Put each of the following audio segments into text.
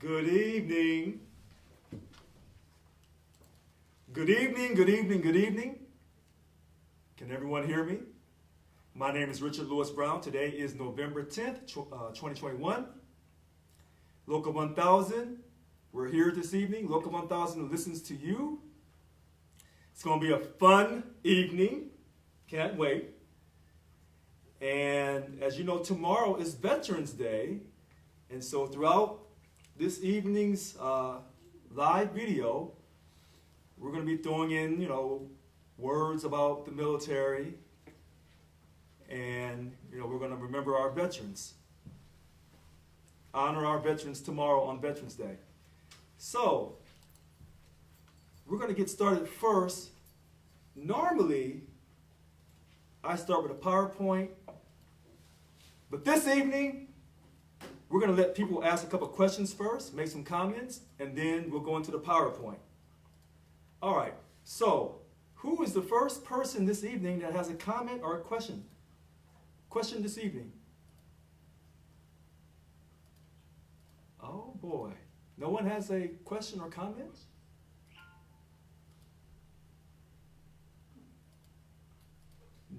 Good evening. Good evening, good evening, good evening. Can everyone hear me? My name is Richard Lewis Brown. Today is November 10th, 2021. Local 1000, we're here this evening. Local 1000 listens to you. It's going to be a fun evening. Can't wait. And as you know, tomorrow is Veterans Day. And so throughout this evening's live video, we're going to be throwing in, words about the military. And, we're going to remember our veterans. Honor our veterans tomorrow on Veterans Day. So, we're going to get started first. Normally, I start with a PowerPoint. But this evening, we're going to let people ask a couple questions first, make some comments, and then we'll go into the PowerPoint. All right, so who is the first person this evening that has a comment or a question? Question this evening. Oh boy, no one has a question or comment?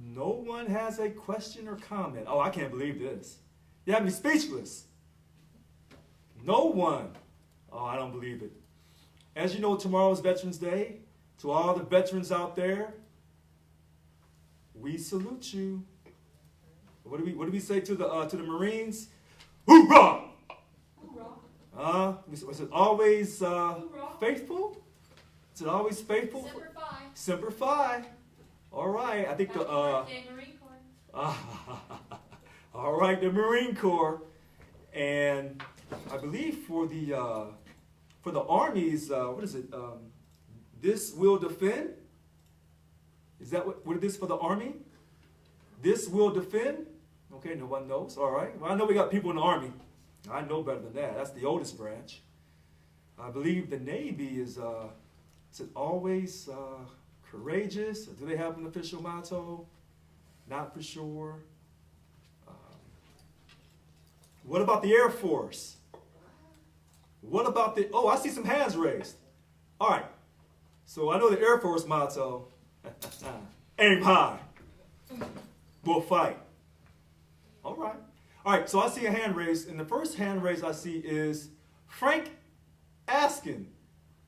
No one has a question or comment. Oh, I can't believe this. You have me speechless. No one. Oh, I don't believe it. As you know, tomorrow is Veterans Day. To all the veterans out there, we salute you. What do we say to the Marines? Hoorah! Hoorah! Was it always faithful? Is it always faithful? Semper Fi. Semper Fi. All right. I think Marine Corps. All right, the Marine Corps, and I believe for the Army's, what is it? This will defend. Is that what it is for the Army? This will defend. Okay, no one knows. All right. Well, I know we got people in the Army. I know better than that. That's the oldest branch. I believe the Navy is it always courageous? Or do they have an official motto? Not for sure. What about the Air Force? What about I see some hands raised. All right. So I know the Air Force motto, aim high, we'll fight. All right. All right, so I see a hand raised, and the first hand raised I see is Frank Askin.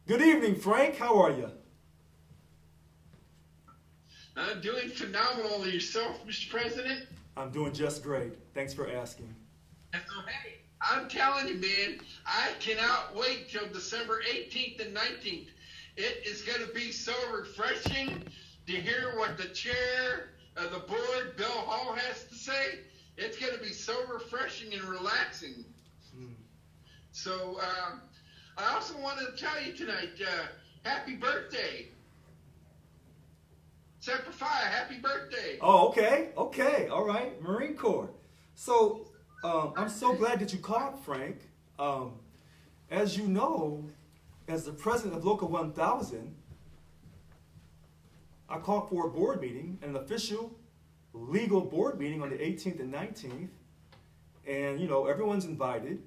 Good evening, Frank. How are you? I'm doing phenomenal. Yourself, Mr. President? I'm doing just great. Thanks for asking. So, hey, I'm telling you, man, I cannot wait till December 18th and 19th. It is going to be so refreshing to hear what the chair of the board, Bill Hall, has to say. It's going to be so refreshing and relaxing. So I also wanted to tell you tonight, happy birthday. Semper Fi, happy birthday. Oh, okay. All right. Marine Corps. So I'm so glad that you called, Frank. As you know, as the president of Local 1000, I called for a board meeting, an official legal board meeting on the 18th and 19th. And, everyone's invited.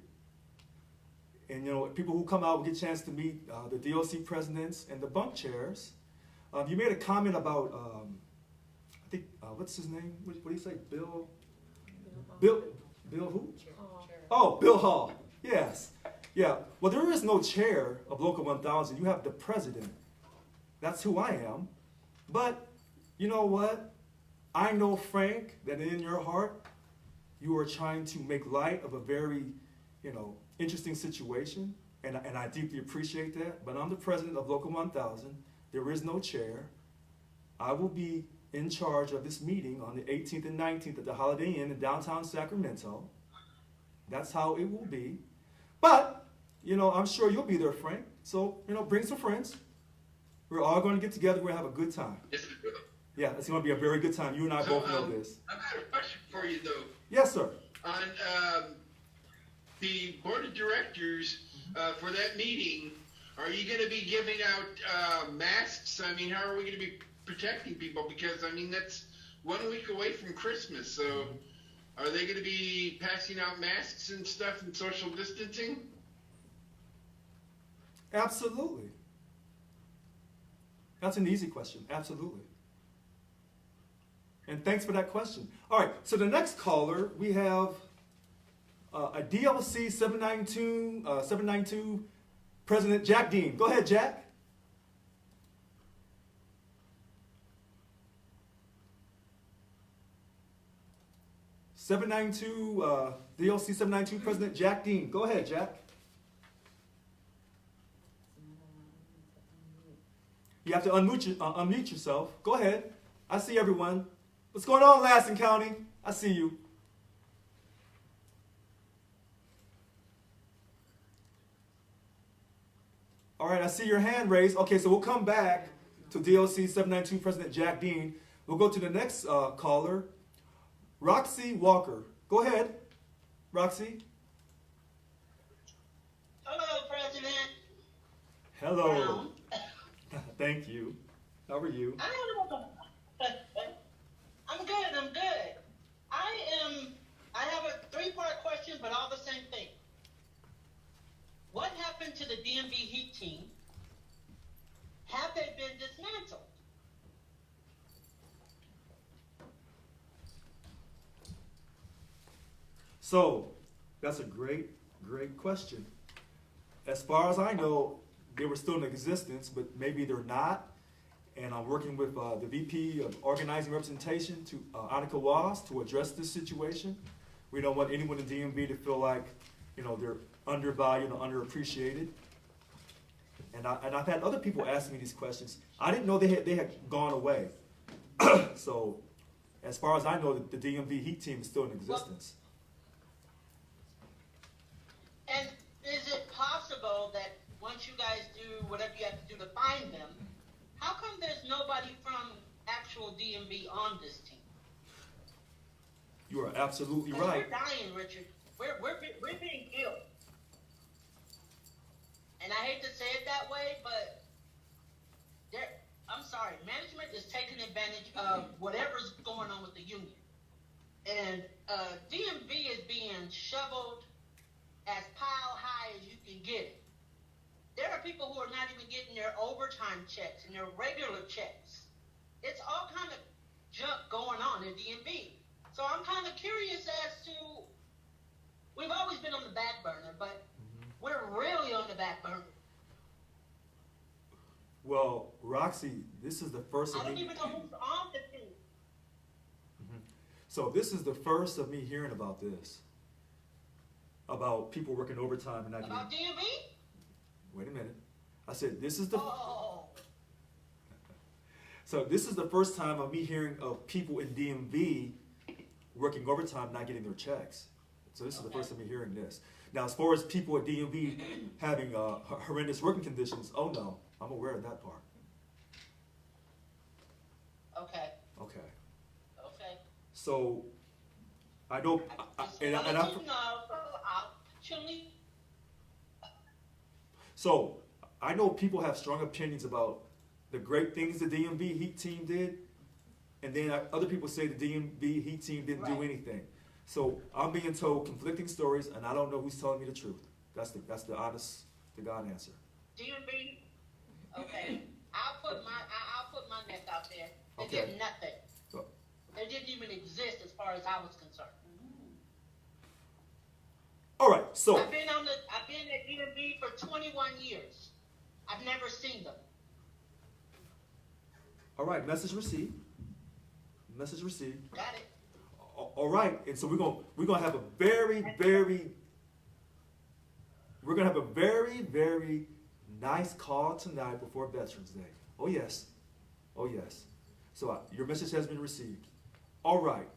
And, people who come out will get a chance to meet the DOC presidents and the bunk chairs. You made a comment about, I think, what's his name? What do you say? Bill who? Oh, Bill Hall. Yes. Yeah. Well, there is no chair of Local 1000. You have the president. That's who I am. But you know what? I know, Frank, that in your heart, you are trying to make light of a very, interesting situation. And I deeply appreciate that. But I'm the president of Local 1000. There is no chair. I will be in charge of this meeting on the 18th and 19th at the Holiday Inn in downtown Sacramento. That's how it will be. But, I'm sure you'll be there, Frank. So, bring some friends. We're all going to get together. We're going to have a good time. Yes, we will. Yeah, it's going to be a very good time. You and I both know this. I've got a question for you, though. Yes, sir. On the board of directors for that meeting, are you going to be giving out masks? I mean, how are we going to be protecting people? Because, that's 1 week away from Christmas. So are they going to be passing out masks and stuff and social distancing? Absolutely. That's an easy question. Absolutely. And thanks for that question. All right, so the next caller, we have a DLC 792 President Jack Dean. Go ahead, Jack. DLC 792 President Jack Dean. Go ahead, Jack. You have to unmute yourself. Go ahead. I see everyone. What's going on, Lassen County? I see you. All right, I see your hand raised. Okay, so we'll come back to DLC 792 President Jack Dean. We'll go to the next caller, Roxy Walker. Go ahead, Roxy. Hello, President. Hello. Brown. Thank you. How are you? I'm good. I have a three-part question, but all the same thing. What happened to the DMV Heat team? Have they been dismantled? So, that's a great question. As far as I know, they were still in existence, but maybe they're not. And I'm working with the VP of Organizing Representation, Annika Was, to address this situation. We don't want anyone in DMV to feel like, they're undervalued or underappreciated. And I've had other people ask me these questions. I didn't know they had gone away. So, as far as I know, the DMV Heat team is still in existence. And is it possible that once you guys do whatever you have to do to find them, how come there's nobody from actual DMV on this team? You are absolutely 'Cause right. We're dying, Richard. We're being killed. And I hate to say it that way, but I'm sorry, management is taking advantage of whatever's going on with the union. And DMV is being shoveled as pile high as you can get it. There are people who are not even getting their overtime checks and their regular checks. It's all kind of junk going on in DMV. So I'm kind of curious as to, we've always been on the back burner, but we're really on the back burner. Well, Roxy, this is the first of I don't me. even know who's on the team. So this is the first of me hearing about this. About people working overtime and not getting. About DMV? Wait a minute. I said this is the. Oh. So this is the first time of me hearing of people in DMV working overtime not getting their checks. So this is the first time me hearing this. Now, as far as people at DMV having horrendous working conditions, oh no, I'm aware of that part. Okay. Okay. Okay. So I don't. So I know people have strong opinions about the great things the DMV Heat team did, and then other people say the DMV Heat team didn't do anything. So I'm being told conflicting stories, and I don't know who's telling me the truth. That's the honest to God answer. DMV. Okay. I'll put my neck out there. They Okay. did nothing. So, They didn't even exist as far as I was concerned. all right. So I've been at DMV for 21 years. I've never seen them. all right. Message received. Message received. Got it. All right. And so we're gonna have a very nice call tonight before Veterans Day. Oh yes. Oh yes. So your message has been received. All right.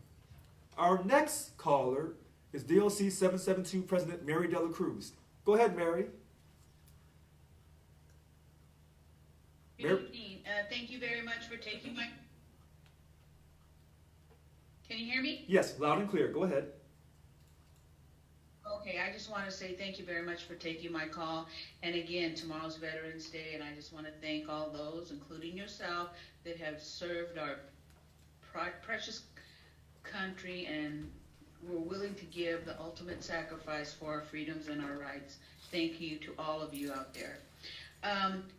Our next caller is DLC 772 President Mary Dela Cruz. Go ahead, Mary. Good evening. Thank you very much for taking my... Can you hear me? Yes, loud and clear. Go ahead. Okay, I just want to say thank you very much for taking my call. And again, tomorrow's Veterans Day, and I just want to thank all those, including yourself, that have served our precious country and were willing to give the ultimate sacrifice for our freedoms and our rights. Thank you to all of you out there.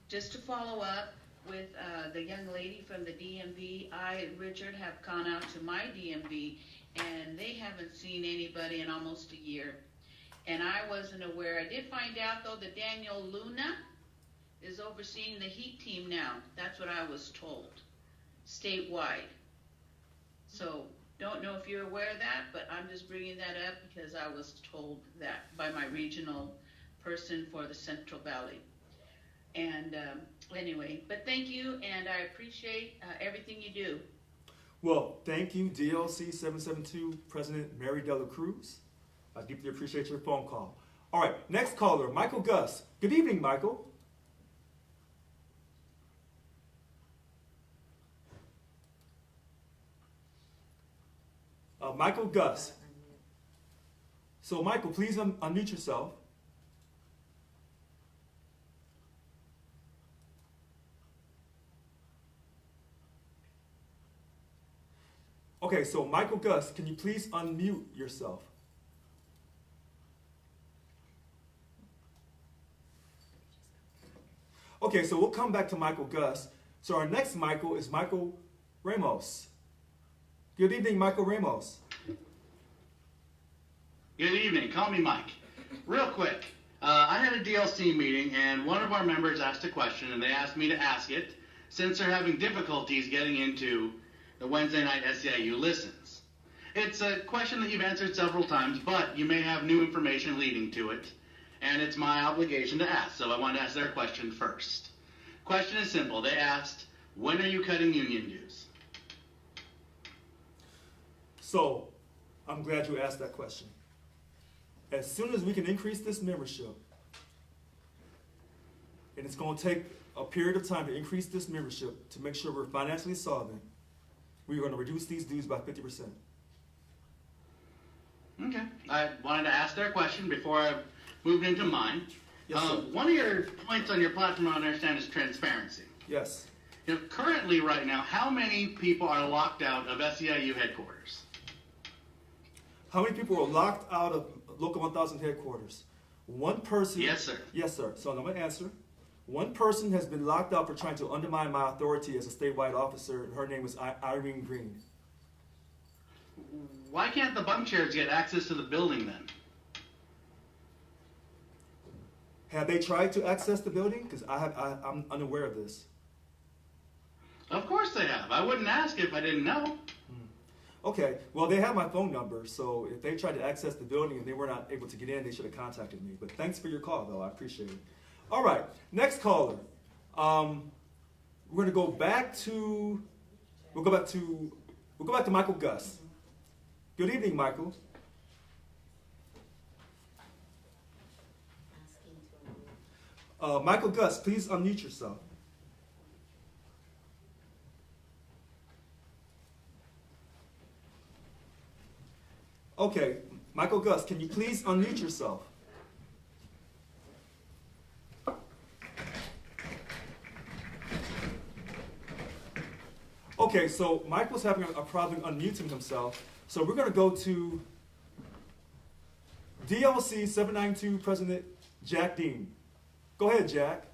Just to follow up with the young lady from the DMV, Richard, have gone out to my DMV, and they haven't seen anybody in almost a year. And I wasn't aware. I did find out, though, that Daniel Luna is overseeing the heat team now. That's what I was told, statewide. So, don't know if you're aware of that, but I'm just bringing that up because I was told that by my regional person for the Central Valley. And anyway, but thank you, and I appreciate everything you do. Well, thank you, DLC 772 President Mary Dela Cruz. I deeply appreciate your phone call. All right, next caller, Michael Gus. Good evening, Michael. Michael Gus. So, Michael, please unmute yourself. Okay, so Michael Gus, can you please unmute yourself? Okay, so we'll come back to Michael Gus. So our next Michael is Michael Ramos. Good evening, Michael Ramos. Good evening. Call me Mike. Real quick, I had a DLC meeting, and one of our members asked a question, and they asked me to ask it since they're having difficulties getting into the Wednesday night SEIU listens. It's a question that you've answered several times, but you may have new information leading to it, and it's my obligation to ask, so I want to ask their question first. Question is simple. They asked, when are you cutting union dues? So, I'm glad you asked that question. As soon as we can increase this membership, and it's going to take a period of time to increase this membership to make sure we're financially solvent, we're going to reduce these dues by 50%. Okay. I wanted to ask their question before I moved into mine. Yes, sir. One of your points on your platform, I understand, is transparency. Yes. You know, currently, right now, how many people are locked out of SEIU headquarters? How many people are locked out of Local 1000 headquarters? One person. Yes, sir. Yes, sir. So I'm going to answer. One person has been locked out for trying to undermine my authority as a statewide officer, and her name is Irene Green. Why can't the bunk chairs get access to the building then? Have they tried to access the building? Because I'm unaware of this. Of course they have. I wouldn't ask if I didn't know. Okay, well, they have my phone number, so if they tried to access the building and they were not able to get in, they should have contacted me. But thanks for your call, though. I appreciate it. All right, next caller. We're going to go back to we'll go back to Michael Gus. Good evening, Michael. Michael Gus, please unmute yourself. Okay, Michael Gus, can you please unmute yourself? Okay, so Michael's having a problem unmuting himself, so we're going to go to DLC 792 President Jack Dean. Go ahead, Jack.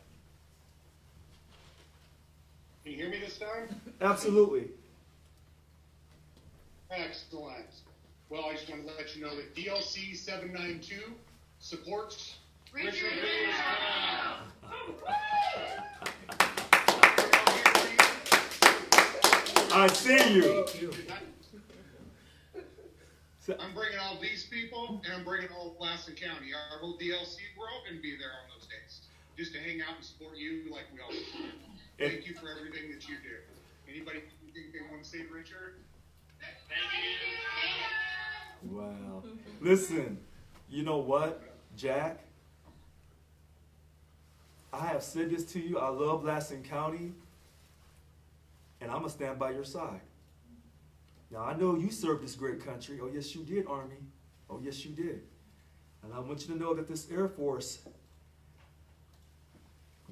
Can you hear me this time? Absolutely. Excellent. Well, I just want to let you know that DLC 792 supports Richard Hayes. I see you. I'm bringing all these people, and I'm bringing all of Lassen County. Our whole DLC, we're all going to be there on those days, just to hang out and support you like we always do. Thank you for everything that you do. Anybody think they want to say to Richard? Wow. Listen, you know what, Jack? I have said this to you. I love Lassen County, and I'm going to stand by your side. Now, I know you served this great country. Oh, yes, you did, Army. Oh, yes, you did. And I want you to know that this Air Force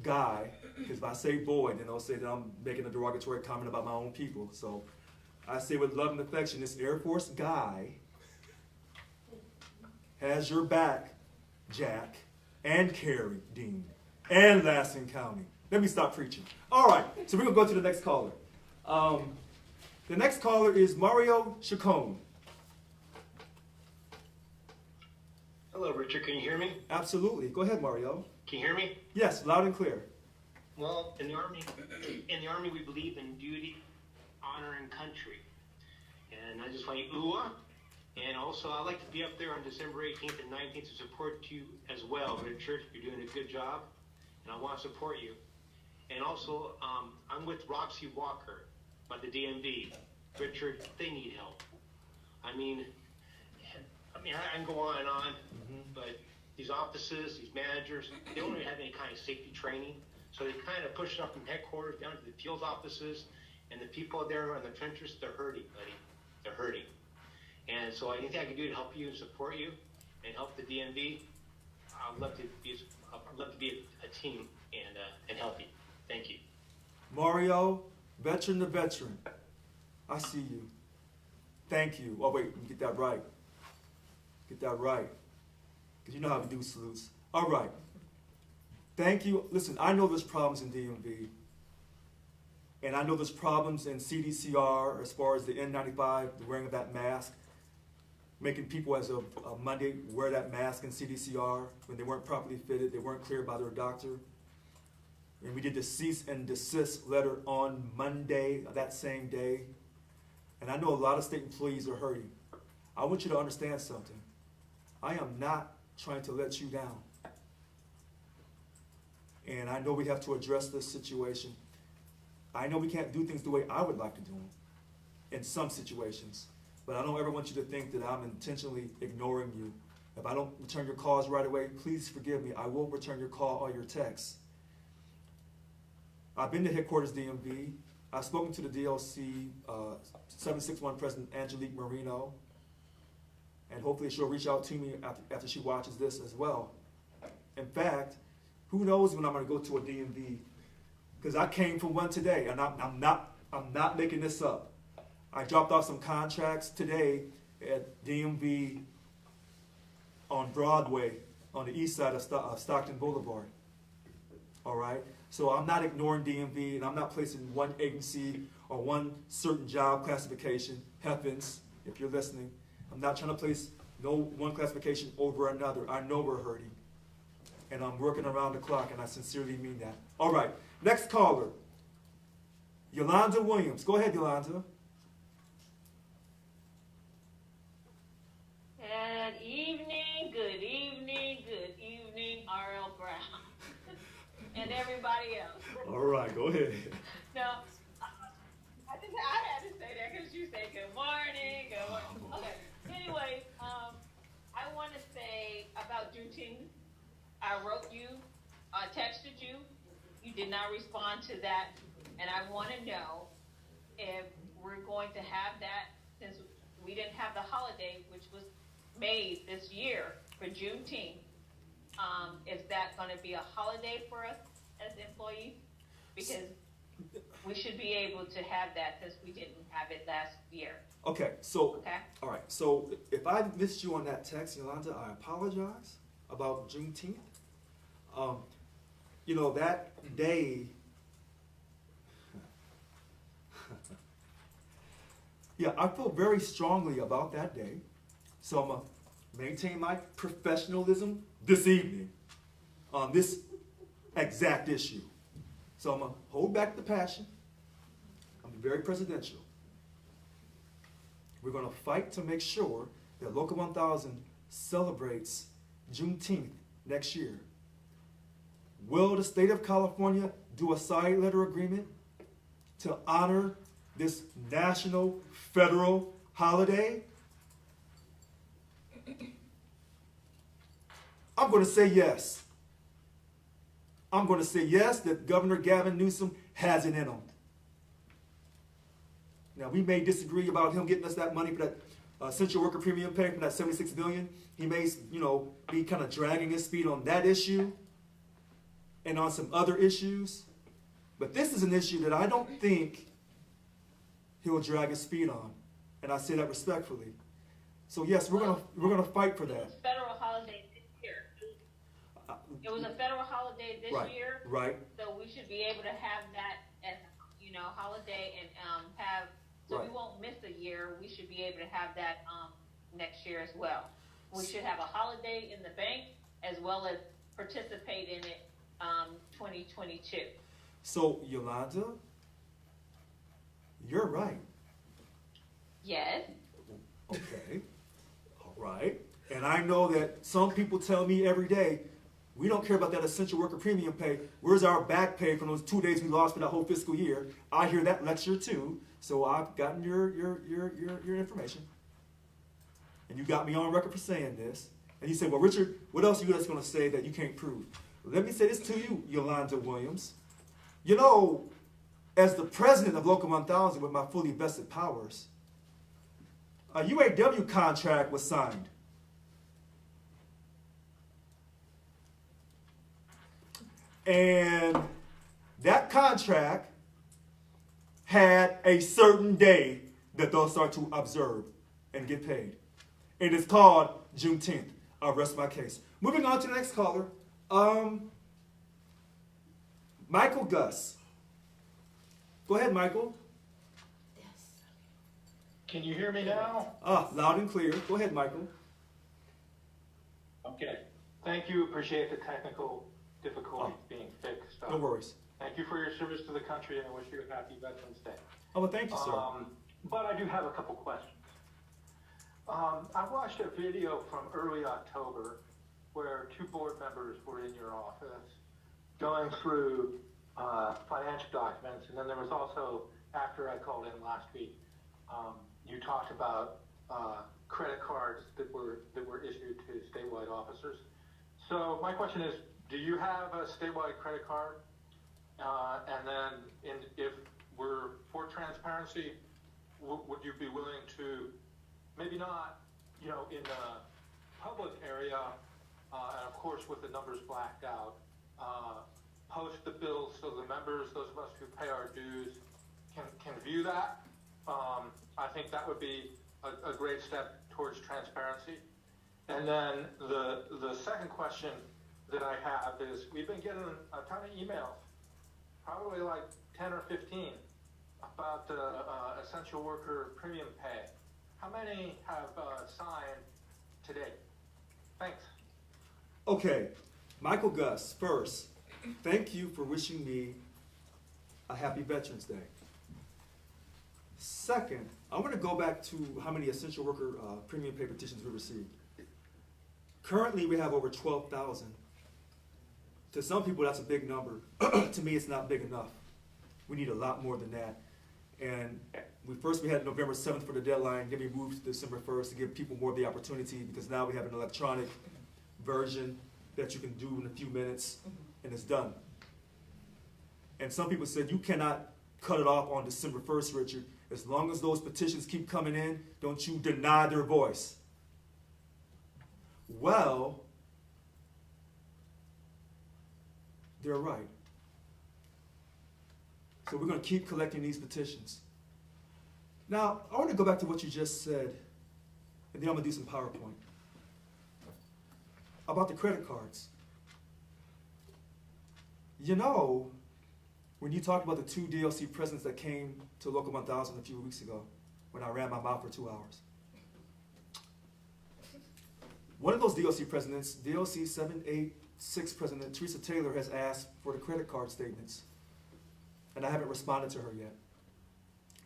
guy, because if I say boy, then they'll say that I'm making a derogatory comment about my own people. So I say with love and affection, this Air Force guy has your back, Jack, and Carrie Dean. and Lansing County. Let me stop preaching. All right, so we're going to go to the next caller. The next caller is Mario Chacon. Hello, Richard. Can you hear me? Absolutely. Go ahead, Mario. Can you hear me? Yes, loud and clear. Well, in the Army, we believe in duty, honor, and country. And I just want you, UA. And also, I'd like to be up there on December 18th and 19th to support you as well, Richard. You're doing a good job, and I want to support you. And also, I'm with Roxy Walker by the DMV. Richard, they need help. I can go on and on, but these offices, these managers, they don't even have any kind of safety training. So they kind of push it up from headquarters down to the field offices, and the people there on the trenches, they're hurting, buddy. They're hurting. And so anything I can do to help you and support you and help the DMV, I'd love to be a team and help you. Thank you. Mario, veteran to veteran. I see you. Thank you. Oh, wait, let me get that right. Get that right. Because you know how we do salutes. All right. Thank you. Listen, I know there's problems in DMV. And I know there's problems in CDCR as far as the N95, the wearing of that mask, making people as of Monday wear that mask in CDCR when they weren't properly fitted, they weren't cleared by their doctor. And we did the cease and desist letter on Monday, that same day. And I know a lot of state employees are hurting. I want you to understand something. I am not trying to let you down. And I know we have to address this situation. I know we can't do things the way I would like to do them in some situations. But I don't ever want you to think that I'm intentionally ignoring you. If I don't return your calls right away, please forgive me. I will return your call or your text. I've been to headquarters DMV. I've spoken to the DLC 761 President Angelique Marino. And hopefully she'll reach out to me after she watches this as well. In fact, who knows when I'm going to go to a DMV? Because I came from one today, and I'm not making this up. I dropped off some contracts today at DMV on Broadway, on the east side of Stockton Boulevard. All right? So I'm not ignoring DMV, and I'm not placing one agency or one certain job classification. Heavens, if you're listening, I'm not trying to place no one classification over another. I know we're hurting, and I'm working around the clock, and I sincerely mean that. All right, next caller, Yolanda Williams. Go ahead, Yolanda. Good evening, R.L. Brown, and everybody else. All right, go ahead. No, I had to say that because you say good morning. Okay, anyway, I want to say about Juneteenth, I wrote you, texted you, you did not respond to that, and I want to know if we're going to have that, since we didn't have the holiday, which was made this year for Juneteenth. Is that going to be a holiday for us as employees? Because we should be able to have that since we didn't have it last year. Okay, so, Okay. All right, so if I missed you on that text, Yolanda, I apologize about Juneteenth. You know, that day, yeah, I feel very strongly about that day. So I'm going to maintain my professionalism this evening on this exact issue. So I'm going to hold back the passion. I'm very presidential. We're going to fight to make sure that Local 1000 celebrates Juneteenth next year. Will the state of California do a side letter agreement to honor this national federal holiday? I'm going to say yes. I'm going to say yes, that Governor Gavin Newsom has it in him. Now, we may disagree about him getting us that money for that essential worker premium pay for that $76 billion. He may, be kind of dragging his feet on that issue and on some other issues. But this is an issue that I don't think he'll drag his feet on. And I say that respectfully. So yes, we're gonna fight for that. Federal holiday this year. It was a federal holiday this Right, year, right, so we should be able to have that as, holiday and, so we Right. won't miss a year. We should be able to have that, next year as well. We should have a holiday in the bank as well as participate in it, 2022. So, Yolanda, you're right. Yes. Okay, all right. And I know that some people tell me every day, we don't care about that essential worker premium pay. Where's our back pay from those 2 days we lost for that whole fiscal year? I hear that lecture too. So I've gotten your information. And you got me on record for saying this. And you say, well, Richard, what else are you guys going to say that you can't prove? Well, let me say this to you, Yolanda Williams. You know, as the president of Local 1000 with my fully vested powers, a UAW contract was signed. And that contract had a certain day that they'll start to observe and get paid. It is called Juneteenth. I'll rest my case. Moving on to the next caller. Michael Gus. Go ahead, Michael. Can you hear me now? Loud and clear. Go ahead, Michael. Okay. Thank you. Appreciate the technical difficulties being fixed. No worries. Thank you for your service to the country, and I wish you a happy Veterans Day. Oh, well, thank you, sir. But I do have a couple questions. I watched a video from early October where 2 board members were in your office going through financial documents, and then there was also, after I called in last week, you talked about credit cards that were issued to statewide officers. So my question is, do you have a statewide credit card? And then if we're for transparency, would you be willing to, maybe not, in the public area, and of course with the numbers blacked out, post the bills so the members, those of us who pay our dues, can view that? I think that would be a great step towards transparency. And then the second question that I have is, we've been getting a ton of emails, probably like 10 or 15, about the essential worker premium pay. How many have signed today? Thanks. Okay, Michael Gus, first, thank you for wishing me a happy Veterans Day. Second, I want to go back to how many essential worker premium pay petitions we received. Currently, we have over 12,000. To some people, that's a big number. To me, it's not big enough. We need a lot more than that. And we had November 7th for the deadline, then we moved to December 1st to give people more of the opportunity, because now we have an electronic version that you can do in a few minutes, and it's done. And some people said, you cannot cut it off on December 1st, Richard. As long as those petitions keep coming in, don't you deny their voice. Well, they're right. So we're going to keep collecting these petitions. Now, I want to go back to what you just said, and then I'm going to do some PowerPoint. About the credit cards. When you talked about the 2 DLC presidents that came to Local 1000 a few weeks ago, when I ran my mouth for 2 hours. One of those DLC presidents, DLC 786 President Teresa Taylor, has asked for the credit card statements. And I haven't responded to her yet.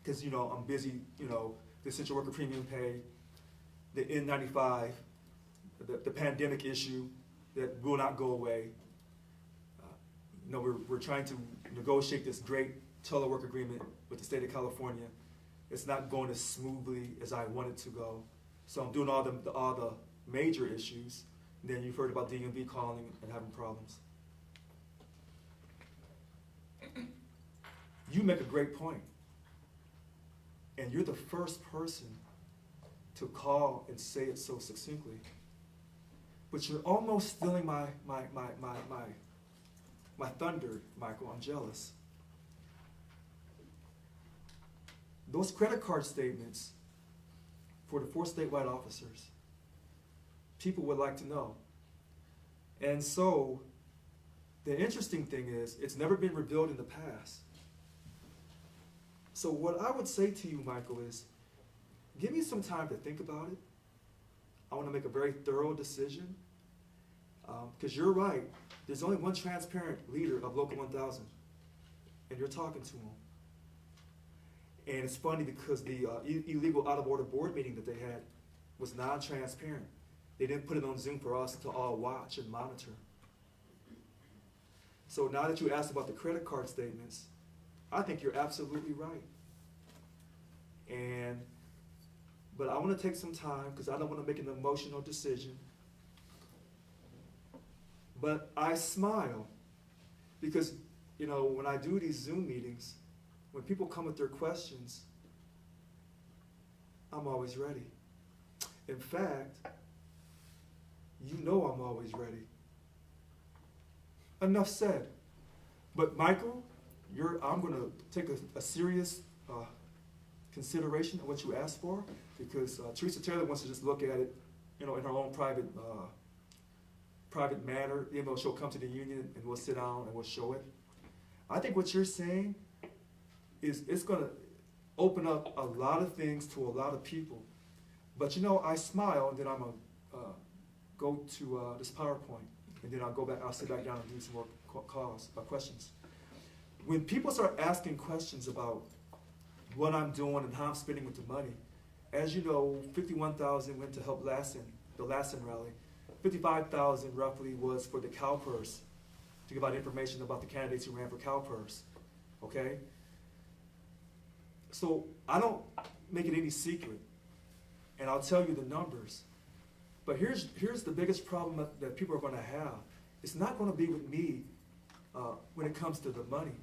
Because, I'm busy, the essential worker premium pay, the N95, the pandemic issue that will not go away. We're trying to negotiate this great telework agreement with the state of California. It's not going as smoothly as I want it to go. So I'm doing all the major issues. And then you've heard about DMV calling and having problems. You make a great point. And you're the first person to call and say it so succinctly. But you're almost stealing my thunder, Michael. I'm jealous. Those credit card statements for the 4 statewide officers, people would like to know. And so The interesting thing is, it's never been revealed in the past. So what I would say to you, Michael, is give me some time to think about it. I want to make a very thorough decision. Because you're right. There's only one transparent leader of Local 1000. And you're talking to him. And it's funny because the illegal out-of-order board meeting that they had was non-transparent. They didn't put it on Zoom for us to all watch and monitor. So now that you asked about the credit card statements, I think you're absolutely right. But I want to take some time because I don't want to make an emotional decision. But I smile because, you know, when I do these Zoom meetings, when people come with their questions, I'm always ready. In fact, you know I'm always ready. Enough said. But Michael, I'm going to take a serious consideration of what you asked for, because Teresa Taylor wants to just look at it, you know, in her own private manner. Even though she'll come to the union and we'll sit down and we'll show it. I think what you're saying is it's going to open up a lot of things to a lot of people. But you know, I smile and then I'm going to go to this PowerPoint, and then I'll sit back down and do some more questions. When people start asking questions about what I'm doing and how I'm spending with the money, as you know, $51,000 went to help the Lassen rally. $55,000 roughly was for the CalPERS, to give out information about the candidates who ran for CalPERS. Okay? So I don't make it any secret, and I'll tell you the numbers. But here's the biggest problem that people are going to have. It's not going to be with me when it comes to the money.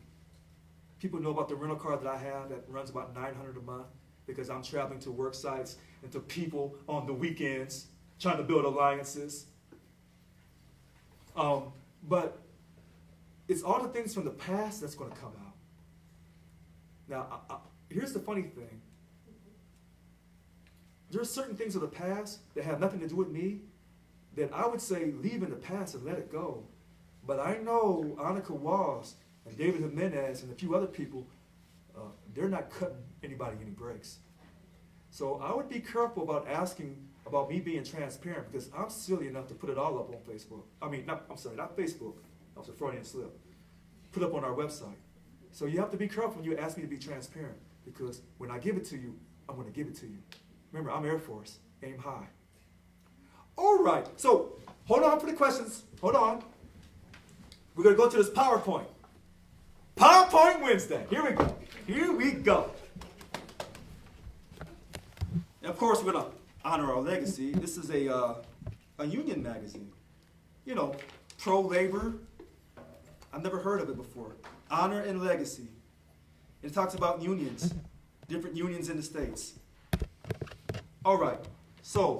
People know about the rental car that I have that runs about $900 a month because I'm traveling to work sites and to people on the weekends trying to build alliances. But it's all the things from the past that's going to come out. Now, here's the funny thing. There are certain things of the past that have nothing to do with me that I would say leave in the past and let it go. But I know Annika Walls and David Jimenez and a few other people, they're not cutting anybody any breaks. So I would be careful about asking about me being transparent, because I'm silly enough to put it all up on Facebook. Not Facebook. That was a Freudian slip. Put up on our website. So you have to be careful when you ask me to be transparent, because when I give it to you, I'm going to give it to you. Remember, I'm Air Force. Aim high. All right. So hold on for the questions. Hold on. We're going to go to this PowerPoint. PowerPoint Wednesday. Here we go. Here we go. And of course, we're going to honor our legacy. This is a union magazine. You know, pro-labor. I've never heard of it before. Honor and legacy. It talks about unions, different unions in the States. All right, so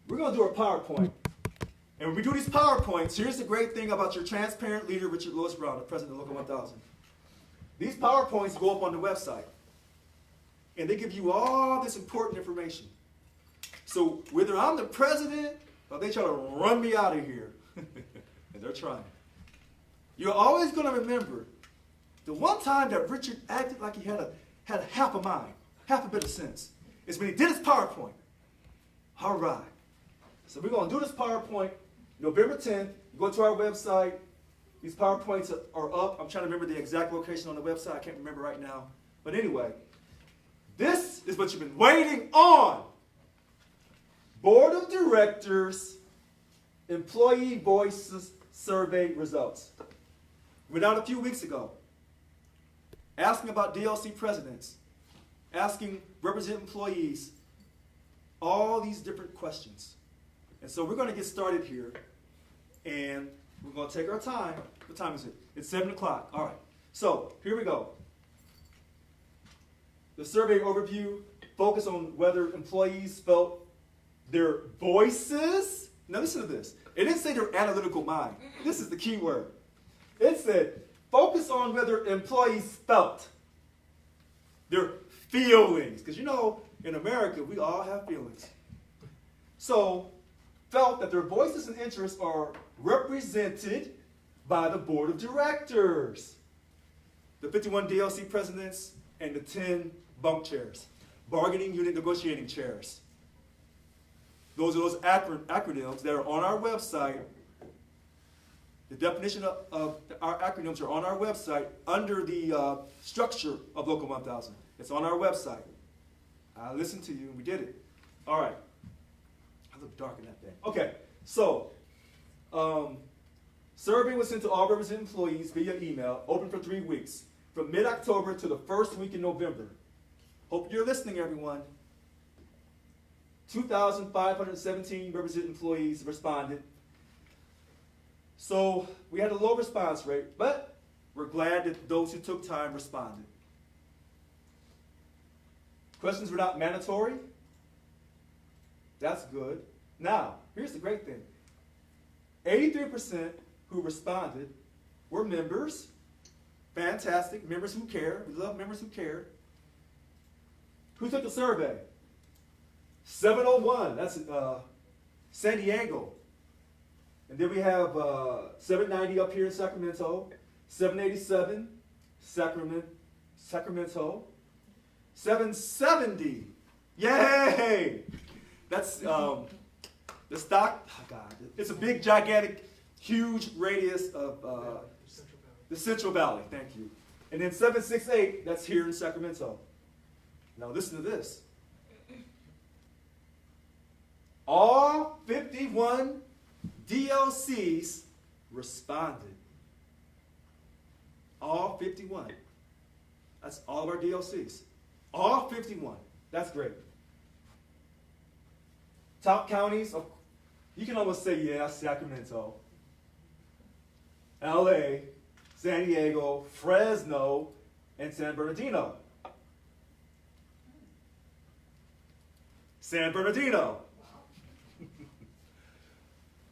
we're going to do our PowerPoint. And when we do these PowerPoints, here's the great thing about your transparent leader, Richard Lewis Brown, the president of Local 1000. These PowerPoints go up on the website. And they give you all this important information. So whether I'm the president or they try to run me out of here, and they're trying, you're always going to remember the one time that Richard acted like he had a half a mind, half a bit of sense, is when he did his PowerPoint. All right. So we're going to do this PowerPoint November 10th. You go to our website. These PowerPoints are up. I'm trying to remember the exact location on the website. I can't remember right now. But anyway, this is what you've been waiting on. Board of Directors Employee Voices Survey results. Went out a few weeks ago. Asking about DLC presidents. Asking representative employees all these different questions. And so we're going to get started here. And we're going to take our time. What time is it? It's 7 o'clock. All right. So here we go. The survey overview focused on whether employees felt their voices. Now listen to this. It didn't say their analytical mind. This is the key word. It said focus on whether employees felt their feelings. Because you know, in America, we all have feelings. So felt that their voices and interests are represented by the board of directors, the 51 DLC presidents, and the 10 bunk chairs, bargaining unit negotiating chairs. Those are those acronyms that are on our website. The definition of our acronyms are on our website under the structure of Local 1000. It's on our website. I listened to you and we did it. All right. I look dark in that thing. Okay, so survey was sent to all represented employees via email, open for 3 weeks, from mid-October to the first week in November. Hope you're listening, everyone. 2,517 represented employees responded. So we had a low response rate, but we're glad that those who took time responded. Questions were not mandatory. That's good. Now, here's the great thing. 83% who responded were members. Fantastic. Members who care. We love members who care. Who took the survey? 701. That's San Diego. And then we have 790 up here in Sacramento. 787, Sacramento. 770. Yay! That's the stock. Oh God, it's a big, gigantic, huge radius of the Central Valley. Thank you. And then 768. That's here in Sacramento. Now listen to this. All 51 DLCs responded. All 51. That's all of our DLCs. All 51. That's great. Top counties, you can almost say, yeah, Sacramento, LA, San Diego, Fresno, and San Bernardino. San Bernardino.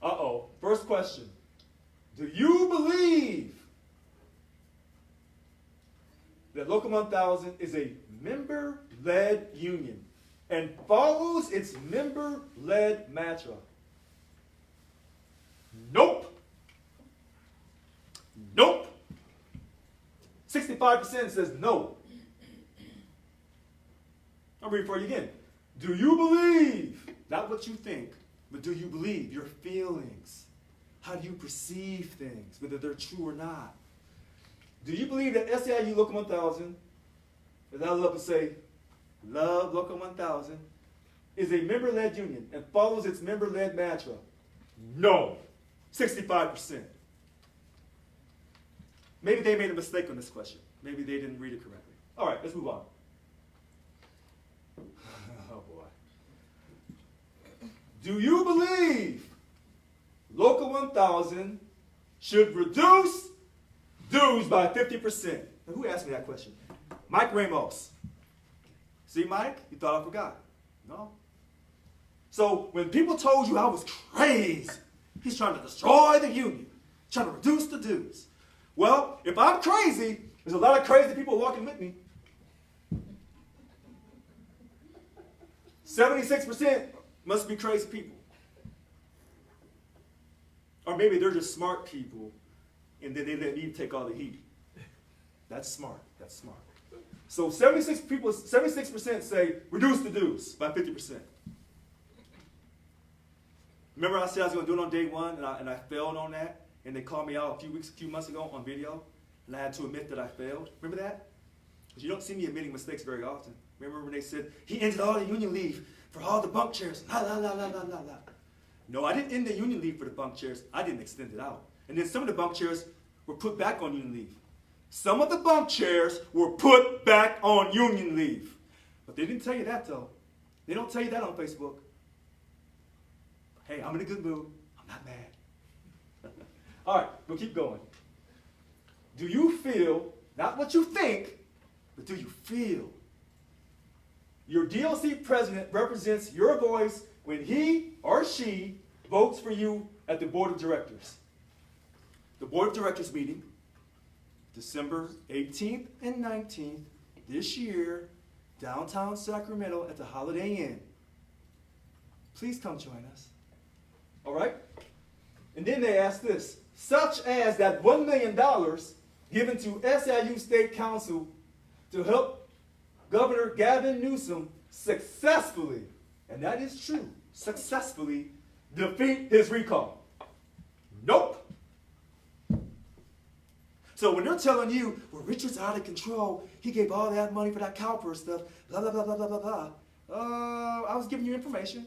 Uh-oh. First question. Do you believe that Local 1000 is a member-led union and follows its member-led mantra? Nope. Nope. 65% says no. I'll read it for you again. Do you believe, not what you think, but do you believe your feelings? How do you perceive things, whether they're true or not? Do you believe that SEIU Local 1000, as I love to say, love Local 1000, is a member-led union and follows its member-led mantra? No. 65%. Maybe they made a mistake on this question. Maybe they didn't read it correctly. All right, let's move on. Oh, boy. Do you believe Local 1000 should reduce dues by 50%? Now, who asked me that question? Mike Ramos. See, Mike? You thought I forgot. No. So when people told you I was crazy, he's trying to destroy the union, trying to reduce the dues. Well, if I'm crazy, there's a lot of crazy people walking with me. 76% must be crazy people. Or maybe they're just smart people, and then they let me take all the heat. That's smart. That's smart. So 76% say reduce the dues by 50%. Remember I said I was going to do it on day one, and I failed on that, and they called me out a few months ago on video, and I had to admit that I failed. Remember that? Because you don't see me admitting mistakes very often. Remember when they said he ended all the union leave for all the bunk chairs? La la la la la la la. No, I didn't end the union leave for the bunk chairs. I didn't extend it out. And then some of the bunk chairs were put back on union leave. Some of the bunk chairs were put back on union leave. But they didn't tell you that, though. They don't tell you that on Facebook. Hey, I'm in a good mood. I'm not mad. All right, we'll keep going. Do you feel, not what you think, but do you feel your DLC president represents your voice when he or she votes for you at the board of directors? The board of directors meeting, December 18th and 19th this year, downtown Sacramento at the Holiday Inn. Please come join us. then they asked this, such as that $1 million given to SIU State Council to help Governor Gavin Newsom successfully, and that is true, successfully defeat his recall. Nope. So when they're telling you, well, Richard's out of control, he gave all that money for that cowper stuff, blah, blah, blah, blah, blah, blah, blah. I was giving you information.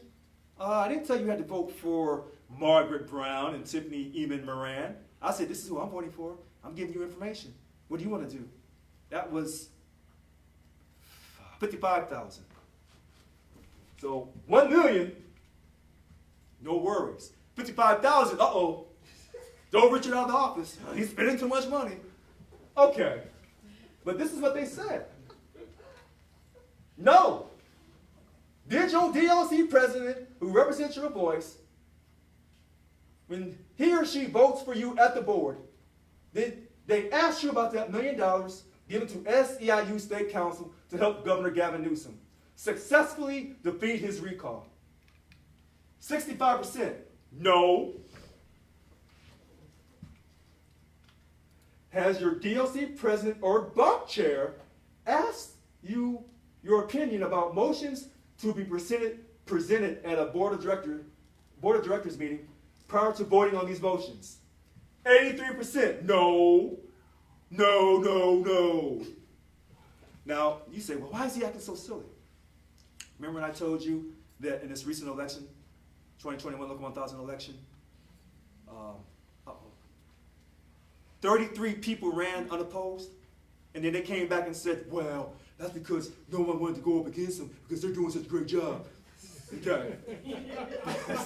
I didn't tell you you had to vote for Margaret Brown and Tiffany Eamon Moran. I said, this is who I'm voting for. I'm giving you information. What do you want to do? That was $55,000. So $1 million, no worries. $55,000, uh-oh. Throw Richard out of the office. He's spending too much money. Okay. But this is what they said. No. Did your DLC president, who represents your voice, when he or she votes for you at the board, did they ask you about that $1 million given to SEIU State Council to help Governor Gavin Newsom successfully defeat his recall? 65%. No. Has your DLC president or bunk chair asked you your opinion about motions to be presented at a board of directors meeting prior to voting on these motions? 83%. No. No, no, no. Now, you say, well, why is he acting so silly? Remember when I told you that in this recent election, 2021 Local 1000 election, 33 people ran unopposed, and then they came back and said, well, that's because no one wanted to go up against them because they're doing such a great job. Okay.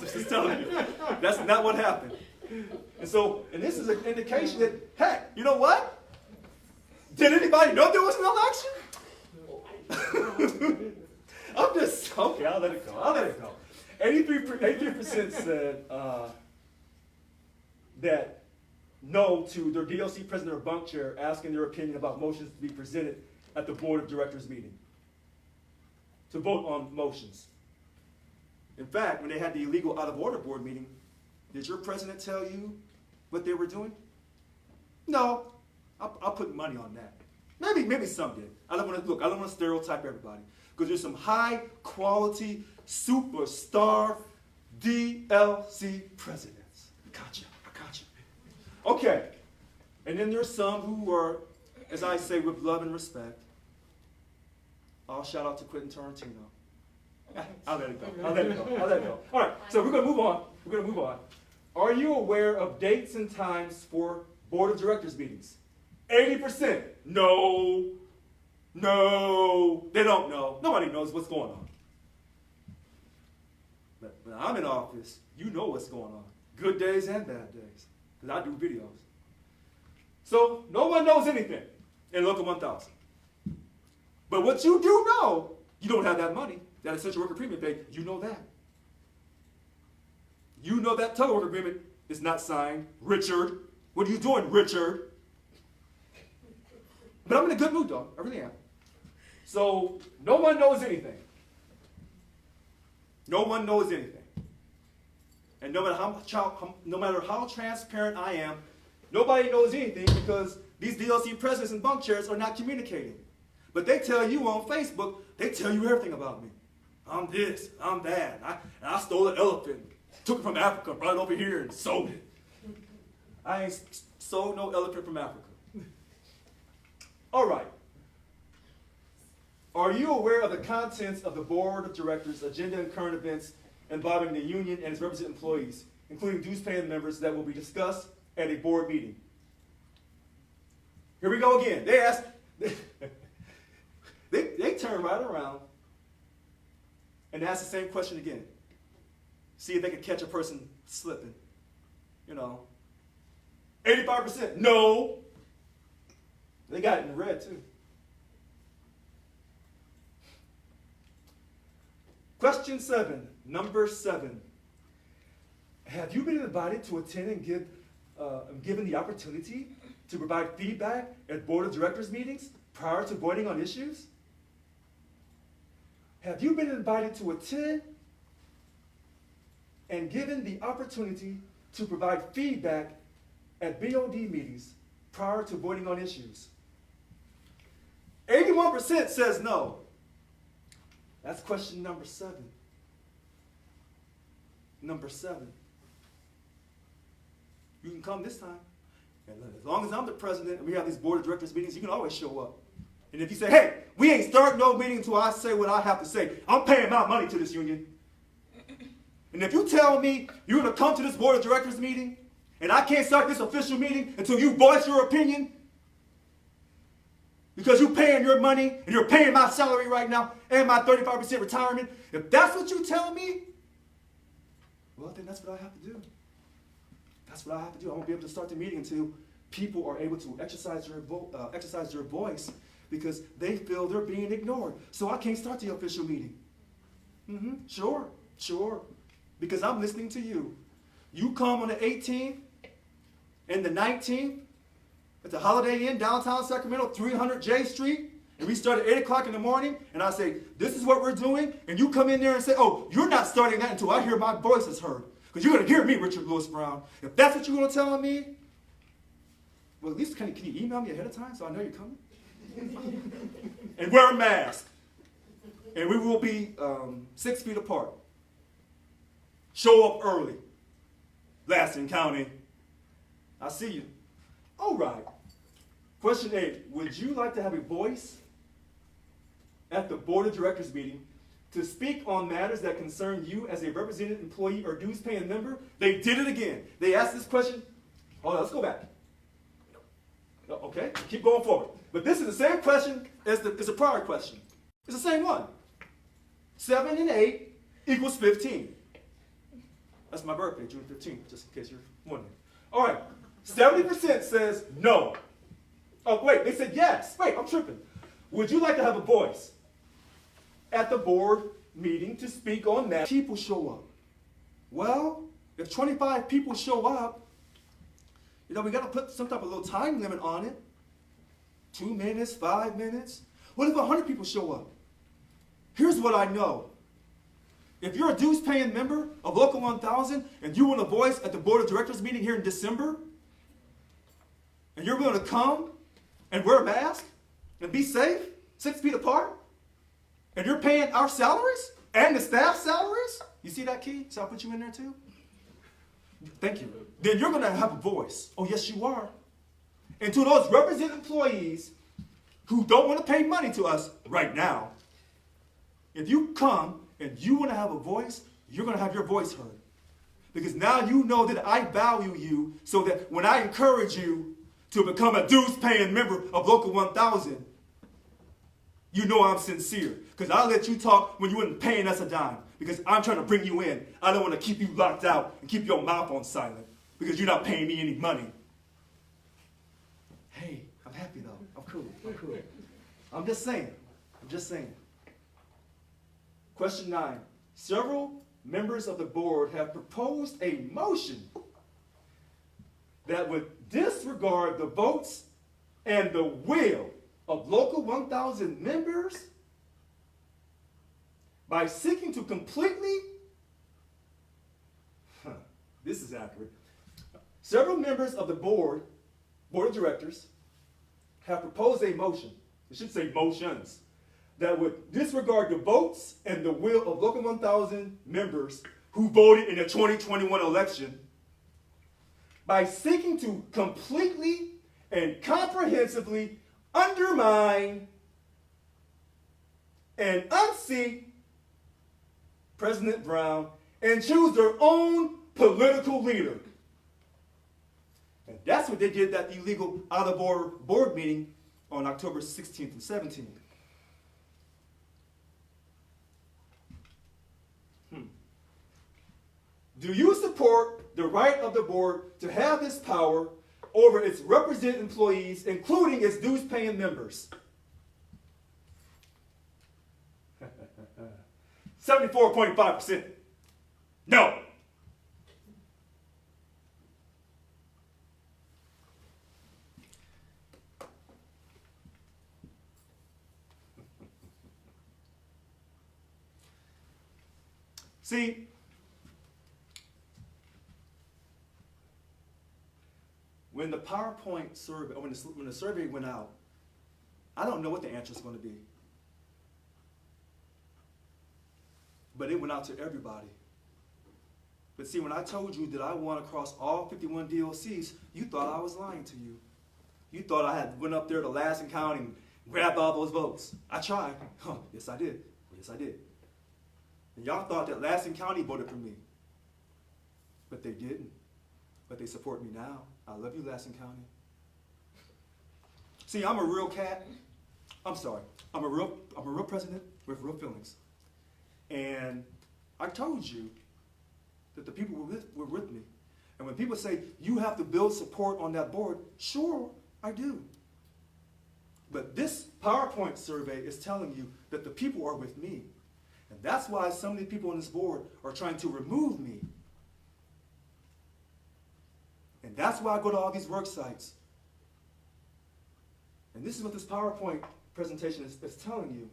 Just telling you. That's not what happened. And this is an indication that, heck, you know what? Did anybody know there was an election? Okay, I'll let it go. 83% said that no to their DLC president or bunk chair asking their opinion about motions to be presented at the board of directors meeting to vote on motions. In fact, when they had the illegal out of order board meeting, did your president tell you what they were doing? No. I'll put money on that. Maybe some did. I don't want to stereotype everybody, because there's some high quality superstar DLC presidents. I got you. Okay. And then there's some who are, as I say with love and respect, I'll shout out to Quentin Tarantino. I'll let it go. All right, so we're going to move on. Are you aware of dates and times for board of directors meetings? 80%. No. They don't know. Nobody knows what's going on. But when I'm in office, you know what's going on. Good days and bad days. Because I do videos. So no one knows anything in Local 1000. But what you do know, you don't have that money, that essential worker premium pay. You know that. You know that telework agreement is not signed. Richard, what are you doing, Richard? But I'm in a good mood, though. I really am. So no one knows anything. No one knows anything. And no matter how transparent I am, nobody knows anything because these DLC presidents and bunk chairs are not communicating. But they tell you on Facebook, they tell you everything about me. I'm this, I'm that. I stole an elephant, took it from Africa, brought it over here and sold it. I ain't sold no elephant from Africa. All right. Are you aware of the contents of the board of directors' agenda and current events involving the union and its represented employees, including dues-paying members that will be discussed at a board meeting? Here we go again. They asked, they turn right around and ask the same question again. See if they can catch a person slipping. 85%, no. They got it in red too. Question 7, number 7. Have you been invited to attend and given the opportunity to provide feedback at board of directors meetings prior to voting on issues? Have you been invited to attend and given the opportunity to provide feedback at BOD meetings prior to voting on issues. 81% says no. That's question number 7. Number 7. You can come this time. And as long as I'm the president and we have these board of directors meetings, you can always show up. And if you say, hey, we ain't starting no meeting until I say what I have to say, I'm paying my money to this union. And if you tell me you're going to come to this board of directors meeting and I can't start this official meeting until you voice your opinion, because you're paying your money and you're paying my salary right now and my 35% retirement, if that's what you tell me, well, then that's what I have to do. That's what I have to do. I won't be able to start the meeting until people are able to exercise their voice because they feel they're being ignored. So I can't start the official meeting. Sure. Because I'm listening to you. You come on the 18th and the 19th at the Holiday Inn, downtown Sacramento, 300 J Street, and we start at 8 o'clock in the morning, and I say, this is what we're doing, and you come in there and say, oh, you're not starting that until I hear my voice is heard. Because you're going to hear me, Richard Lewis Brown. If that's what you're going to tell me, well, at least can you email me ahead of time so I know you're coming? And wear a mask. And we will be 6 feet apart. Show up early. Lansing County. I see you. All right. Question 8. Would you like to have a voice at the board of directors meeting to speak on matters that concern you as a represented employee or dues-paying member? They did it again. They asked this question. Oh, let's go back. Okay, keep going forward. But this is the same question as the prior question. It's the same one. 7 and 8 equals 15. That's my birthday, June 15th, just in case you're wondering. All right, 70% says no. Oh, wait, they said yes. Wait, I'm tripping. Would you like to have a voice at the board meeting to speak on that? People show up. Well, if 25 people show up, we got to put some type of little time limit on it. 2 minutes, 5 minutes. What if 100 people show up? Here's what I know. If you're a dues-paying member of Local 1000 and you want a voice at the board of directors meeting here in December, and you're willing to come and wear a mask and be safe, 6 feet apart, and you're paying our salaries and the staff salaries, you see that, Key? So I put you in there too? Thank you. Then you're going to have a voice. Oh, yes, you are. And to those represented employees who don't want to pay money to us right now, if you come and you want to have a voice, you're going to have your voice heard. Because now you know that I value you, so that when I encourage you to become a dues-paying member of Local 1000, you know I'm sincere. Because I'll let you talk when you weren't paying us a dime. Because I'm trying to bring you in. I don't want to keep you locked out and keep your mouth on silent. Because you're not paying me any money. Hey, I'm happy though. I'm cool. I'm just saying. Question 9. Several members of the board have proposed a motion that would disregard the votes and the will of Local 1000 members by seeking to completely, this is accurate, several members of the board of directors have proposed a motion, it should say motions, that would disregard the votes and the will of Local 1000 members who voted in the 2021 election by seeking to completely and comprehensively undermine and unseat President Brown and choose their own political leader. And that's what they did at the illegal out-of-order board meeting on October 16th and 17th. Do you support the right of the board to have this power over its represented employees, including its dues-paying members? 74.5%. No. See, when the PowerPoint survey, or when the survey went out, I don't know what the answer is going to be. But it went out to everybody. But see, when I told you that I won across all 51 DOCs, you thought I was lying to you. You thought I had went up there to Lassen County and grabbed all those votes. I tried. Huh, yes, I did. Yes, I did. And y'all thought that Lassen County voted for me. But they didn't. But they support me now. I love you, Lassen County. See, I'm a real cat. I'm sorry. I'm a real president with real feelings. And I told you that the people were with me. And when people say, you have to build support on that board, sure, I do. But this PowerPoint survey is telling you that the people are with me. And that's why so many people on this board are trying to remove me. And that's why I go to all these work sites. And this is what this PowerPoint presentation is telling you.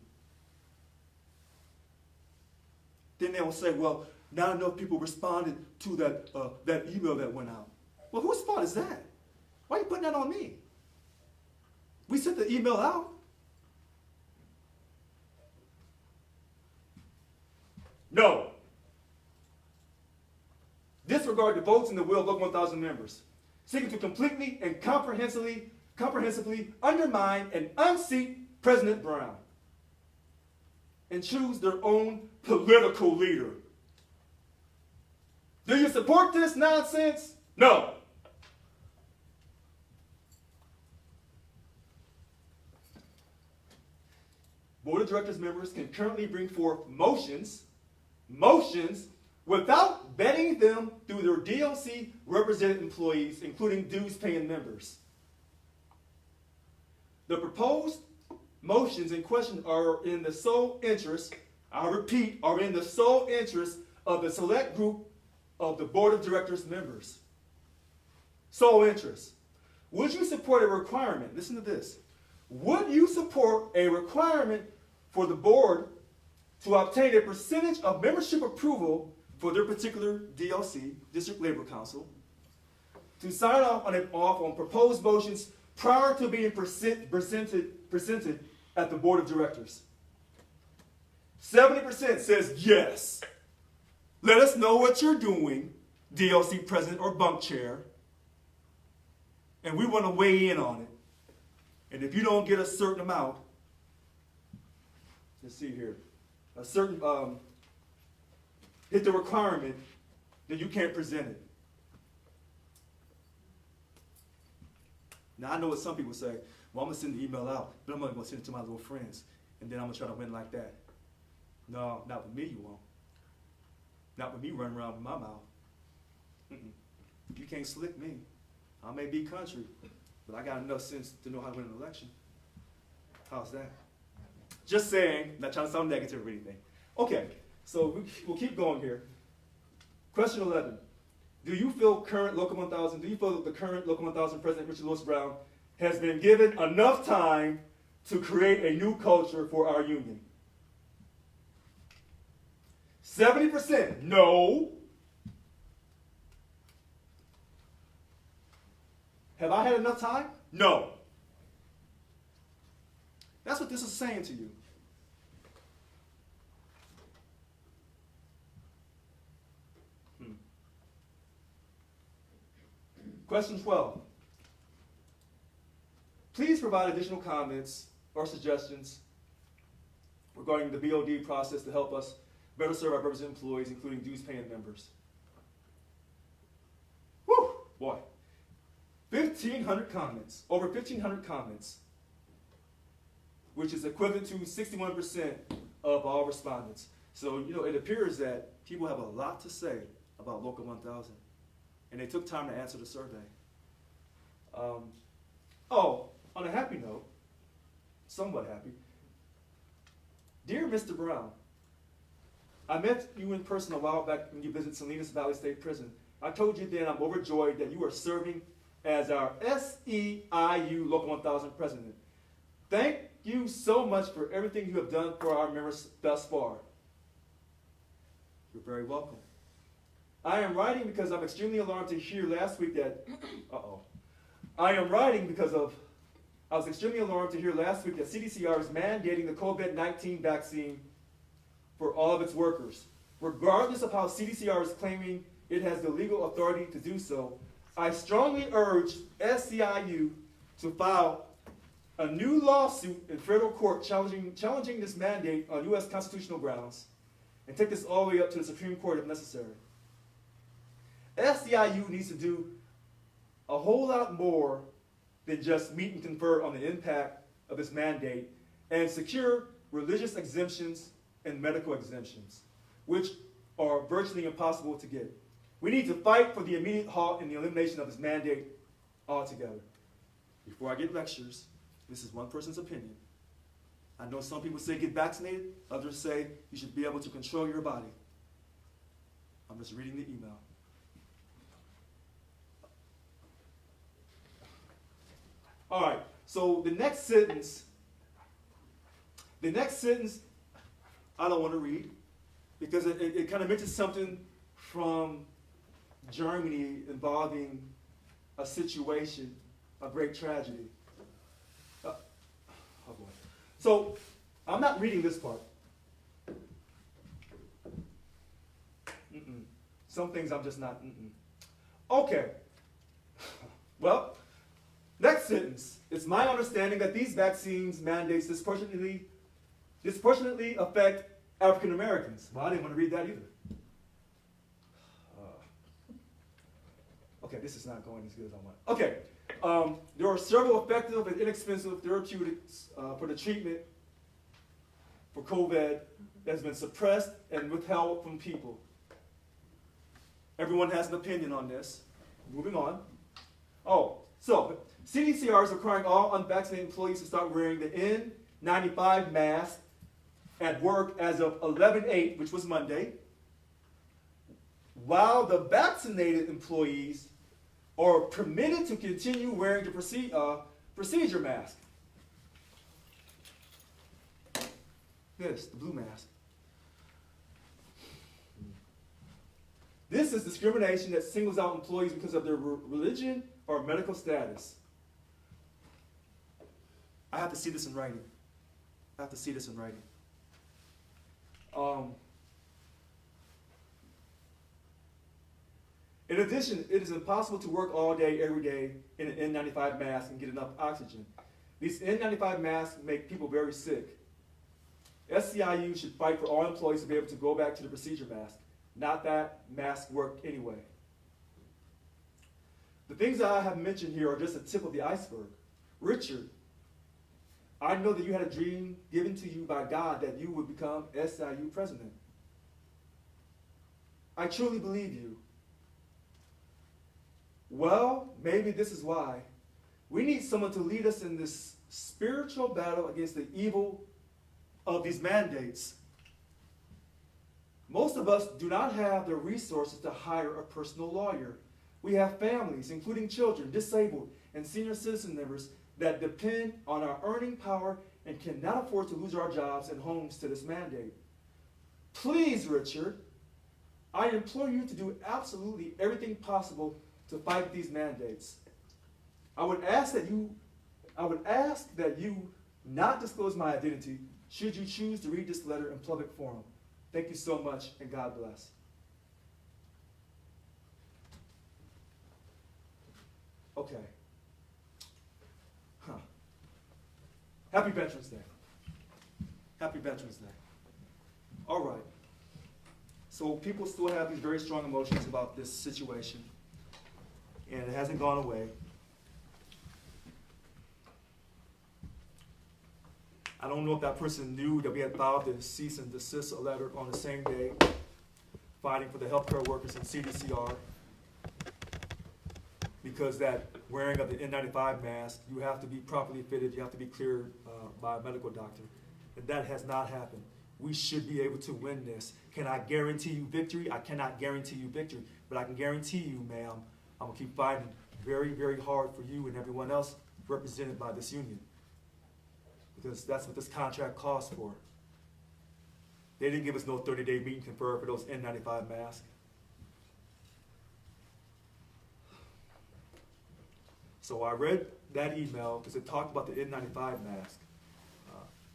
Then they will say, well, not enough people responded to that email that went out. Well, whose fault is that? Why are you putting that on me? We sent the email out. No. Disregard the votes and the will of local 1,000 members, seeking to completely and comprehensively undermine and unseat President Brown and choose their own political leader. Do you support this nonsense? No. Board of Directors members can currently bring forth motions without vetting them through their DOC represented employees, including dues-paying members. The proposed motions in question are in the sole interest, I repeat, are in the sole interest of the select group of the Board of Directors members. Sole interest. Would you support a requirement? Listen to this. Would you support a requirement for the board to obtain a percentage of membership approval for their particular DLC, District Labor Council, to sign off on proposed motions prior to being presented at the Board of Directors? 70% says yes. Let us know what you're doing, DLC President or Bunk Chair, and we want to weigh in on it. And if you don't get a certain amount, let's see here, a certain, hit the requirement, then you can't present it. Now I know what some people say, well, I'm going to send the email out, but I'm going to send it to my little friends, and then I'm going to try to win like that. No, not with me, you won't. Not with me running around with my mouth. You can't slick me. I may be country, but I got enough sense to know how to win an election. How's that? Just saying, not trying to sound negative or anything. Okay, so we'll keep going here. Question 11. Do you feel that the current Local 1000 President Richard Lewis Brown has been given enough time to create a new culture for our union? 70%, no. Have I had enough time? No. That's what this is saying to you. Question 12. Please provide additional comments or suggestions regarding the BOD process to help us better serve our represented employees, including dues-paying members. Whew, boy. 1,500 comments, over 1,500 comments, which is equivalent to 61% of all respondents. So, it appears that people have a lot to say about Local 1000, and they took time to answer the survey. On a happy note, somewhat happy, dear Mr. Brown, I met you in person a while back when you visited Salinas Valley State Prison. I told you then I'm overjoyed that you are serving as our SEIU Local 1000 President. Thank you so much for everything you have done for our members thus far. You're very welcome. I am writing because I'm extremely alarmed to hear last week that, I am writing because I was extremely alarmed to hear last week that CDCR is mandating the COVID-19 vaccine for all of its workers. Regardless of how CDCR is claiming it has the legal authority to do so, I strongly urge SCIU to file a new lawsuit in federal court challenging this mandate on U.S. constitutional grounds and take this all the way up to the Supreme Court if necessary. SCIU needs to do a whole lot more than just meet and confer on the impact of this mandate and secure religious exemptions and medical exemptions, which are virtually impossible to get. We need to fight for the immediate halt and the elimination of this mandate altogether. Before I get lectures, this is one person's opinion. I know some people say get vaccinated, others say you should be able to control your body. I'm just reading the email. All right, so the next sentence, I don't want to read because it kind of mentions something from Germany involving a situation, a great tragedy. Oh boy. So I'm not reading this part. Some things I'm just not. Okay. Well, next sentence. It's my understanding that these vaccines mandates disproportionately affect African Americans. Well, I didn't want to read that either. Okay, this is not going as good as I want. Okay, there are several effective and inexpensive therapeutics for the treatment for COVID that has been suppressed and withheld from people. Everyone has an opinion on this. Moving on. Oh, so CDCR is requiring all unvaccinated employees to start wearing the N95 mask at work as of 11/8, which was Monday, while the vaccinated employees are permitted to continue wearing the procedure mask. This, the blue mask. This is discrimination that singles out employees because of their religion or medical status. I have to see this in writing. I have to see this in writing. In addition, it is impossible to work all day, every day in an N95 mask and get enough oxygen. These N95 masks make people very sick. SCIU should fight for all employees to be able to go back to the procedure mask. Not that masks work anyway. The things that I have mentioned here are just the tip of the iceberg. Richard, I know that you had a dream given to you by God that you would become SCIU president. I truly believe you. Well, maybe this is why. We need someone to lead us in this spiritual battle against the evil of these mandates. Most of us do not have the resources to hire a personal lawyer. We have families, including children, disabled, and senior citizen members that depend on our earning power and cannot afford to lose our jobs and homes to this mandate. Please, Richard, I implore you to do absolutely everything possible to fight these mandates. I would ask that you not disclose my identity should you choose to read this letter in public forum. Thank you so much, and God bless. Okay. Happy Veterans Day. Happy Veterans Day. All right. So people still have these very strong emotions about this situation, and it hasn't gone away. I don't know if that person knew that we had filed the cease and desist letter on the same day, fighting for the healthcare workers in CDCR, because that wearing of the N95 mask, you have to be properly fitted, you have to be cleared by a medical doctor. And that has not happened. We should be able to win this. Can I guarantee you victory? I cannot guarantee you victory, but I can guarantee you, ma'am, I'm gonna keep fighting very, very hard for you and everyone else represented by this union. Because that's what this contract calls for. They didn't give us no 30-day meet and confer for those N95 masks. So I read that email because it talked about the N95 mask.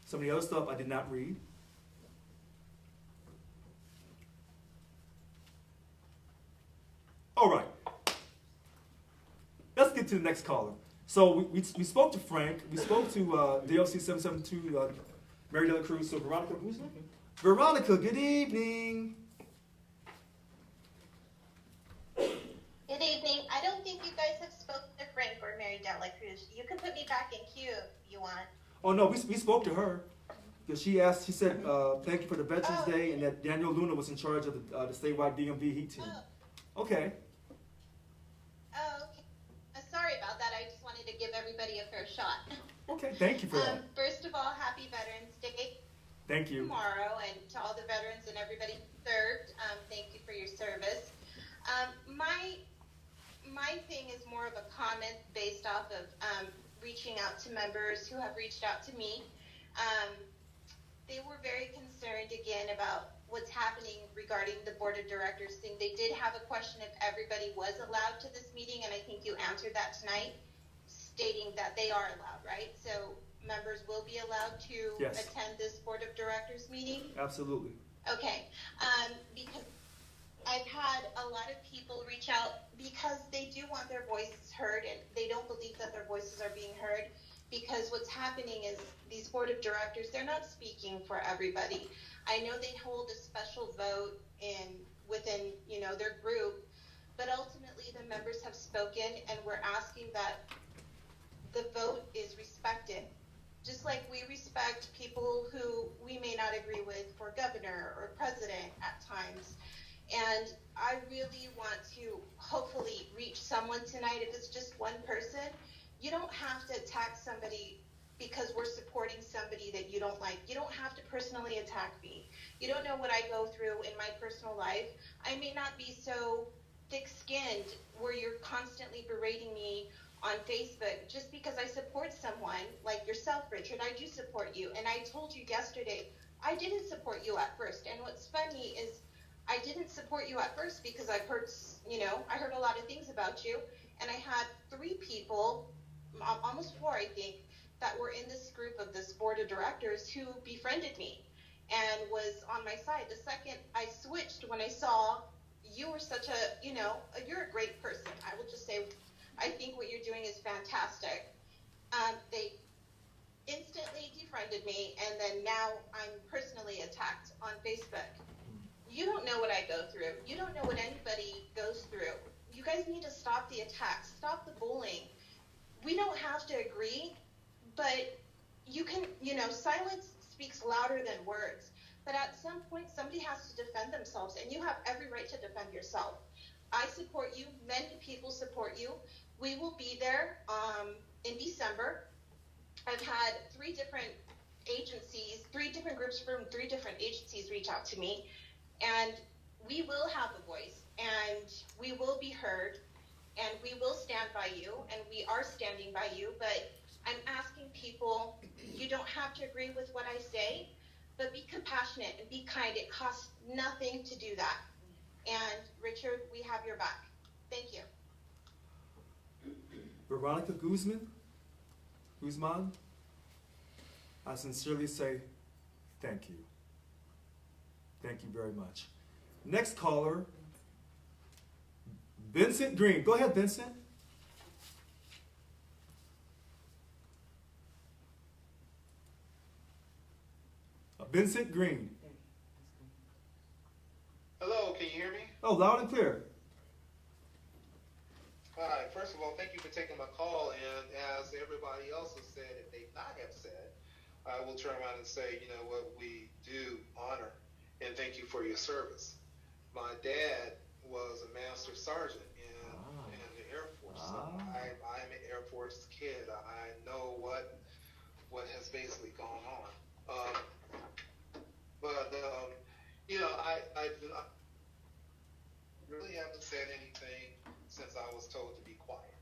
Some of the other stuff I did not read. All right. Let's get to the next caller. So we spoke to Frank. We spoke to DLC 772, Mary Dela Cruz. So Veronica, who's that? Veronica, good evening. Good evening. I don't think you guys have spoken to Frank or Mary Dela Cruz. You can put me back in queue if you want. Oh no, we spoke to her. Because she said, thank you for the Veterans Day, and that Daniel Luna was in charge of the statewide DMV heat team. Okay. Oh, okay. Sorry about that. I just wanted to give everybody a fair shot. Okay, thank you for that. First of all, happy Veterans Day. Thank you. Tomorrow, and to all the veterans and everybody who served, thank you for your service. My thing is more of a comment based off of reaching out to members who have reached out to me. They were very concerned again about what's happening regarding the board of directors thing. They did have a question if everybody was allowed to this meeting, and I think you answered that tonight, stating that they are allowed, right? So members will be allowed to attend this board of directors meeting? Absolutely. Okay, because I've had a lot of people reach out because they do want their voices heard, and they don't believe that their voices are being heard, because what's happening is these board of directors, they're not speaking for everybody. I know they hold a special vote within their group, but ultimately the members have spoken, and we're asking that the vote is respected. Just like we respect people who we may not agree with for governor or president at times. And I really want to hopefully reach someone tonight. If it's just one person, you don't have to attack somebody because we're supporting somebody that you don't like. You don't have to personally attack me. You don't know what I go through in my personal life. I may not be so thick-skinned where you're constantly berating me on Facebook just because I support someone like yourself, Richard. I do support you. And I told you yesterday, I didn't support you at first. And what's funny is I didn't support you at first because I heard a lot of things about you. And I had 3 people, almost 4, I think, that were in this group of this board of directors who befriended me and was on my side. The second I switched, when I saw you were such a, you're a great person. I will just say, I think what you're doing is fantastic. They instantly defriended me, and then now I'm personally attacked on Facebook. You don't know what I go through. You don't know what anybody goes through. You guys need to stop the attacks. Stop the bullying. We don't have to agree, but you can, silence speaks louder than words. But at some point, somebody has to defend themselves, and you have every right to defend yourself. I support you. Many people support you. We will be there in December. I've had 3 different agencies, 3 different groups from 3 different agencies reach out to me, and we will have a voice, and we will be heard, and we will stand by you, and we are standing by you. But I'm asking people, you don't have to agree with what I say, but be compassionate and be kind. It costs nothing to do that. And Richard, we have your back. Thank you. Veronica Guzman, I sincerely say thank you. Thank you very much. Next caller, Vincent Green. Go ahead, Vincent. Vincent Green. Hello, can you hear me? Oh, loud and clear. Hi, first of all, thank you for taking my call, and as everybody else has said, if they not have said, I will turn around and say, what we do honor, and thank you for your service. My dad was a master sergeant in the Air Force, so I'm an Air Force kid. I know what has basically gone on. I really haven't said anything since I was told to be quiet.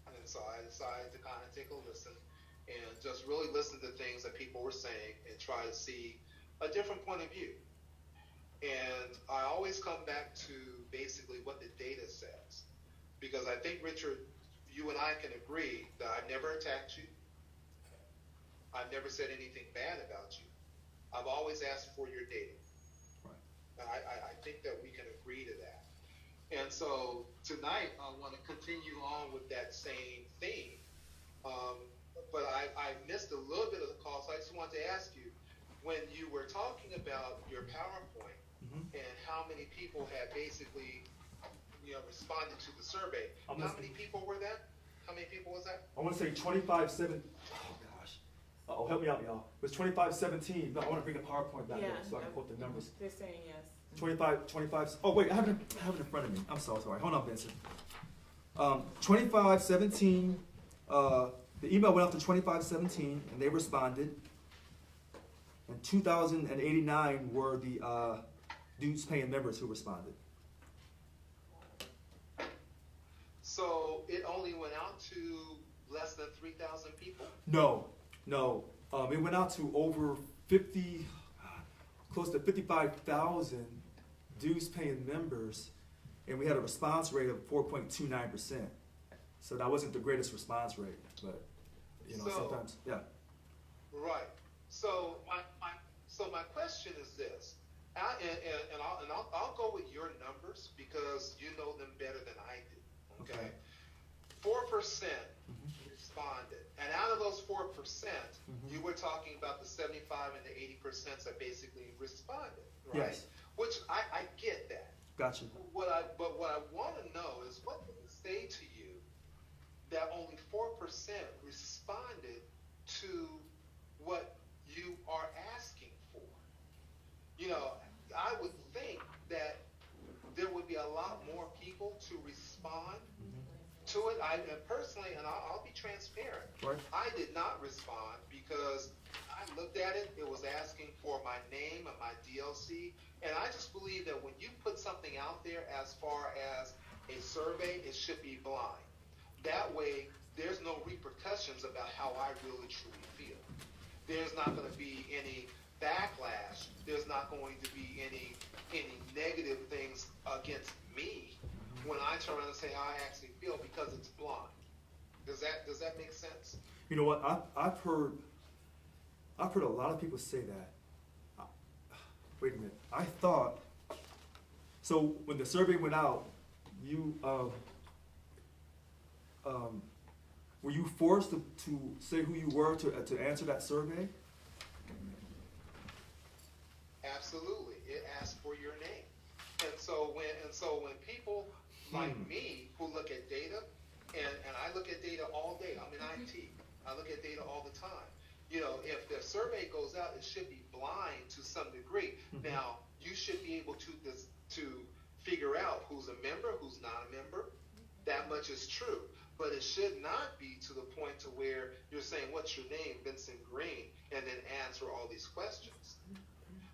And so I decided to kind of take a listen and just really listen to things that people were saying and try to see a different point of view. And I always come back to basically what the data says. Because I think, Richard, you and I can agree that I've never attacked you. I've never said anything bad about you. I've always asked for your data. Right. I think that we can agree to that. And so tonight I want to continue on with that same theme. But I missed a little bit of the call, so I just wanted to ask you, when you were talking about your PowerPoint and how many people had basically, responded to the survey, how many people were that? How many people was that? I want to say 25-7. Oh gosh. Uh-oh, help me out, y'all. It was 25-17. No, I want to bring the PowerPoint back up so I can quote the numbers. They're saying yes. 25. Oh wait, I have it in front of me. I'm so sorry. Hold on, Vincent. 25-17. The email went out to 25-17, and they responded. And 2,089 were the dues paying members who responded. So it only went out to less than 3,000 people? No. It went out to over 50, close to 55,000 dues paying members, and we had a response rate of 4.29%. So that wasn't the greatest response rate, but sometimes, yeah. Right. So my question is this, I'll go with your numbers because you know them better than I do. Okay. 4% responded, and out of those 4%, you were talking about the 75 and the 80% that basically responded, right? Yes. Which I get that. Gotcha. But what I want to know is what did it say to you that only 4% responded to what you are asking for? I would think that there would be a lot more people to respond to it. Personally, and I'll be transparent, right. I did not respond because I looked at it. It was asking for my name and my DLC, and I just believe that when you put something out there as far as a survey, it should be blind. That way, there's no repercussions about how I really truly feel. There's not going to be any backlash. There's not going to be any negative things against me when I turn around and say how I actually feel because it's blind. Does that make sense? You know what? I've heard a lot of people say that. Wait a minute. I thought so when the survey went out, you were you forced to say who you were to answer that survey? Absolutely. It asks for your name. And so when people like me who look at data, and I look at data all day. I'm in IT. I look at data all the time. If the survey goes out, it should be blind to some degree. Now, you should be able to figure out who's a member, who's not a member. That much is true. But it should not be to the point to where you're saying, what's your name, Vincent Green, and then answer all these questions.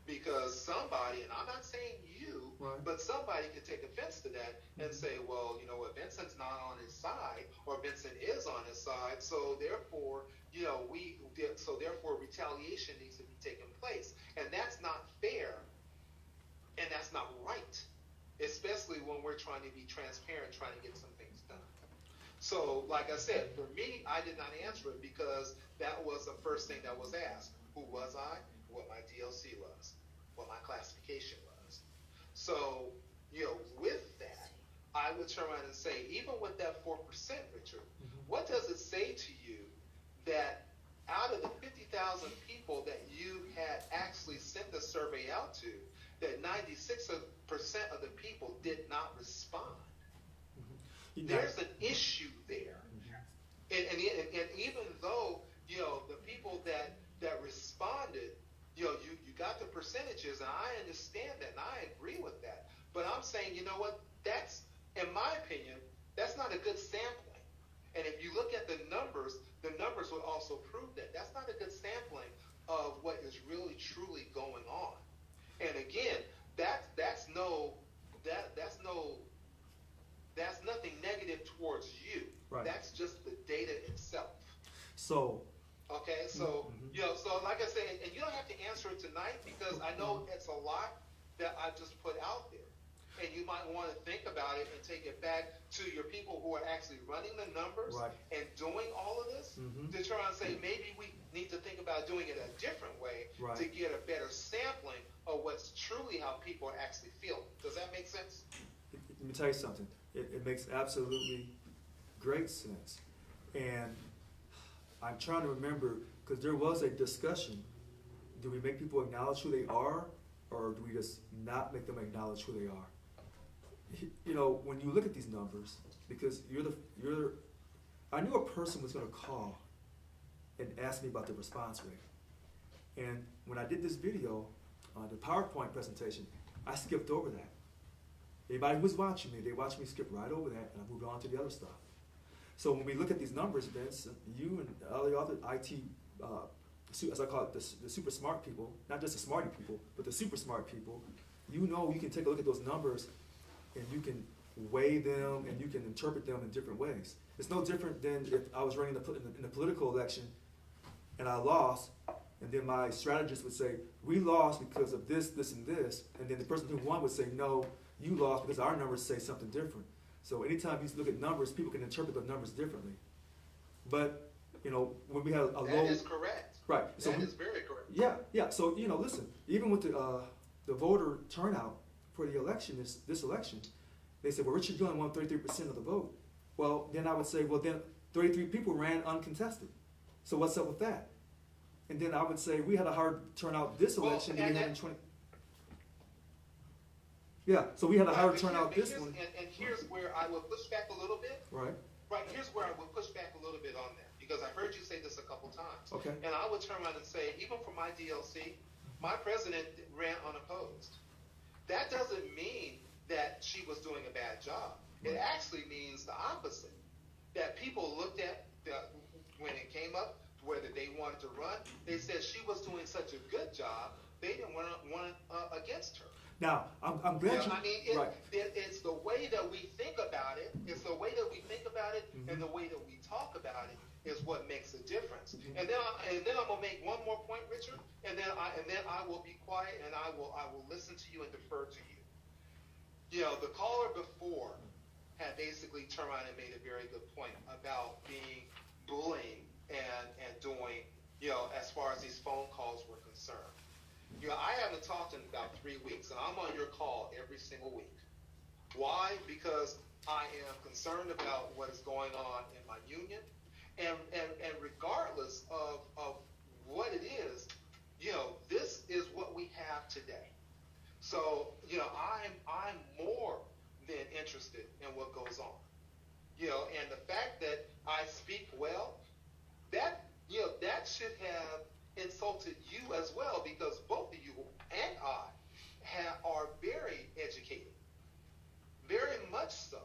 Because somebody, and I'm not saying you, right. but somebody could take offense to that and say, well, what, Vincent's not on his side, or Vincent is on his side, so therefore, therefore retaliation needs to be taking place. And that's not fair, and that's not right, especially when we're trying to be transparent, trying to get some things done. So, like I said, for me, I did not answer it because that was the first thing that was asked. Who was I? What my DLC was, what my classification was. So, with that, I would turn around and say, even with that 4%, Richard, what does it say to you that out of the 50,000 people that you had actually sent the survey out to, that 96% of the people did not respond? There's an issue there. And even though, the people that responded, you got the percentages, and I understand that, and I agree with that. But I'm saying, you know what? That's, in my opinion, that's not a good sampling. And if you look at the numbers would also prove that. That's not a good sampling of what is really, truly going on. And again, that's nothing negative towards you. Right. That's just the data itself. So. Okay, so so like I said, and you don't have to answer it tonight because I know it's a lot that I just put out there. and you might want to think about it and take it back to your people who are actually running the numbers Right. and doing all of this to try and say maybe we need to think about doing it a different way Right. to get a better sampling of what's truly how people are actually feeling. Does that make sense? Let me tell you something. It makes absolutely great sense. And I'm trying to remember, because there was a discussion. Do we make people acknowledge who they are, or do we just not make them acknowledge who they are? You know, when you look at these numbers, because I knew a person was going to call and ask me about the response rate. And when I did this video, the PowerPoint presentation, I skipped over that. Anybody who was watching me, they watched me skip right over that, and I moved on to the other stuff. So when we look at these numbers, Vince, you and all the other IT, as I call it, the super smart people, not just the smarty people, but the super smart people, you know, you can take a look at those numbers and you can weigh them and you can interpret them in different ways. It's no different than if I was running in the political election and I lost, and then my strategist would say, we lost because of this, this, and this, and then the person who won would say, no, you lost because our numbers say something different. So anytime you look at numbers, people can interpret the numbers differently. But, you know, when we have a low... That is correct. Right. So that is very correct. Yeah. So, you know, listen, even with the voter turnout for the election, this election, they said, well, Richard Dillon won 33% of the vote. Well, then I would say, well, then 33 people ran uncontested. So what's up with that? And then I would say we had a hard turnout this election than we had in 20... Yeah, so we had a higher turnout this one. And here's where I will push back a little bit. Right. Right, here's where I would push back a little bit on that, because I heard you say this a couple times. Okay. And I would turn around and say, even for my DLC, my president ran unopposed. That doesn't mean that she was doing a bad job. It actually means the opposite. That people looked at, when it came up, whether they wanted to run, they said she was doing such a good job, they didn't want against her. Now, I'm glad you... I mean, it's the way that we think about it. It's the way that we think about it, and the way that we talk about it is what makes a difference. And then I'm gonna make one more point, Richard, and then I will be quiet and I will listen to you and defer to you. You know, the caller before had basically turned around and made a very good point about being bullying and doing, you know, as far as these phone calls were concerned. You know, I haven't talked in about 3 weeks, and I'm on your call every single week. Why? Because I am concerned about what is going on in my union, and regardless of what it is, you know, this is what we have today. So, you know, I'm more than interested in what goes on. You know, and the fact that I speak well, that should have insulted you as well, because both of you and I are very educated, very much so.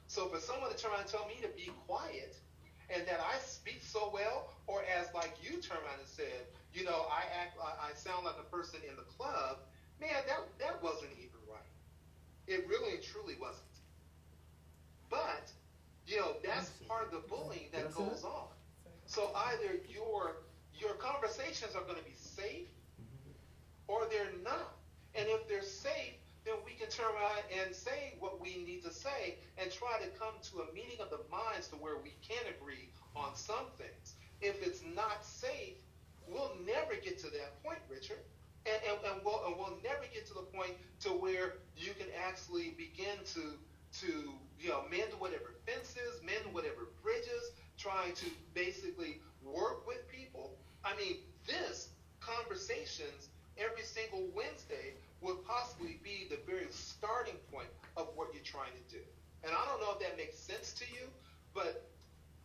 So for someone to turn around and tell me to be quiet and that I speak so well, or as like you turn around and said, you know, I sound like a person in the club, man, that wasn't even right. It really and truly wasn't. But, you know, that's part of the bullying that goes on. So either your conversations are going to be safe or they're not. And if they're safe, then we can turn around and say what we need to say and try to come to a meeting of the minds to where we can agree on some things. If it's not safe, we'll never get to that point, Richard. And we'll never get to the point to where you can actually begin to you know, mend whatever fences, mend whatever bridges, trying to basically work with people. I mean, this conversations every single Wednesday would possibly be the very starting point of what you're trying to do. And I don't know if that makes sense to you, but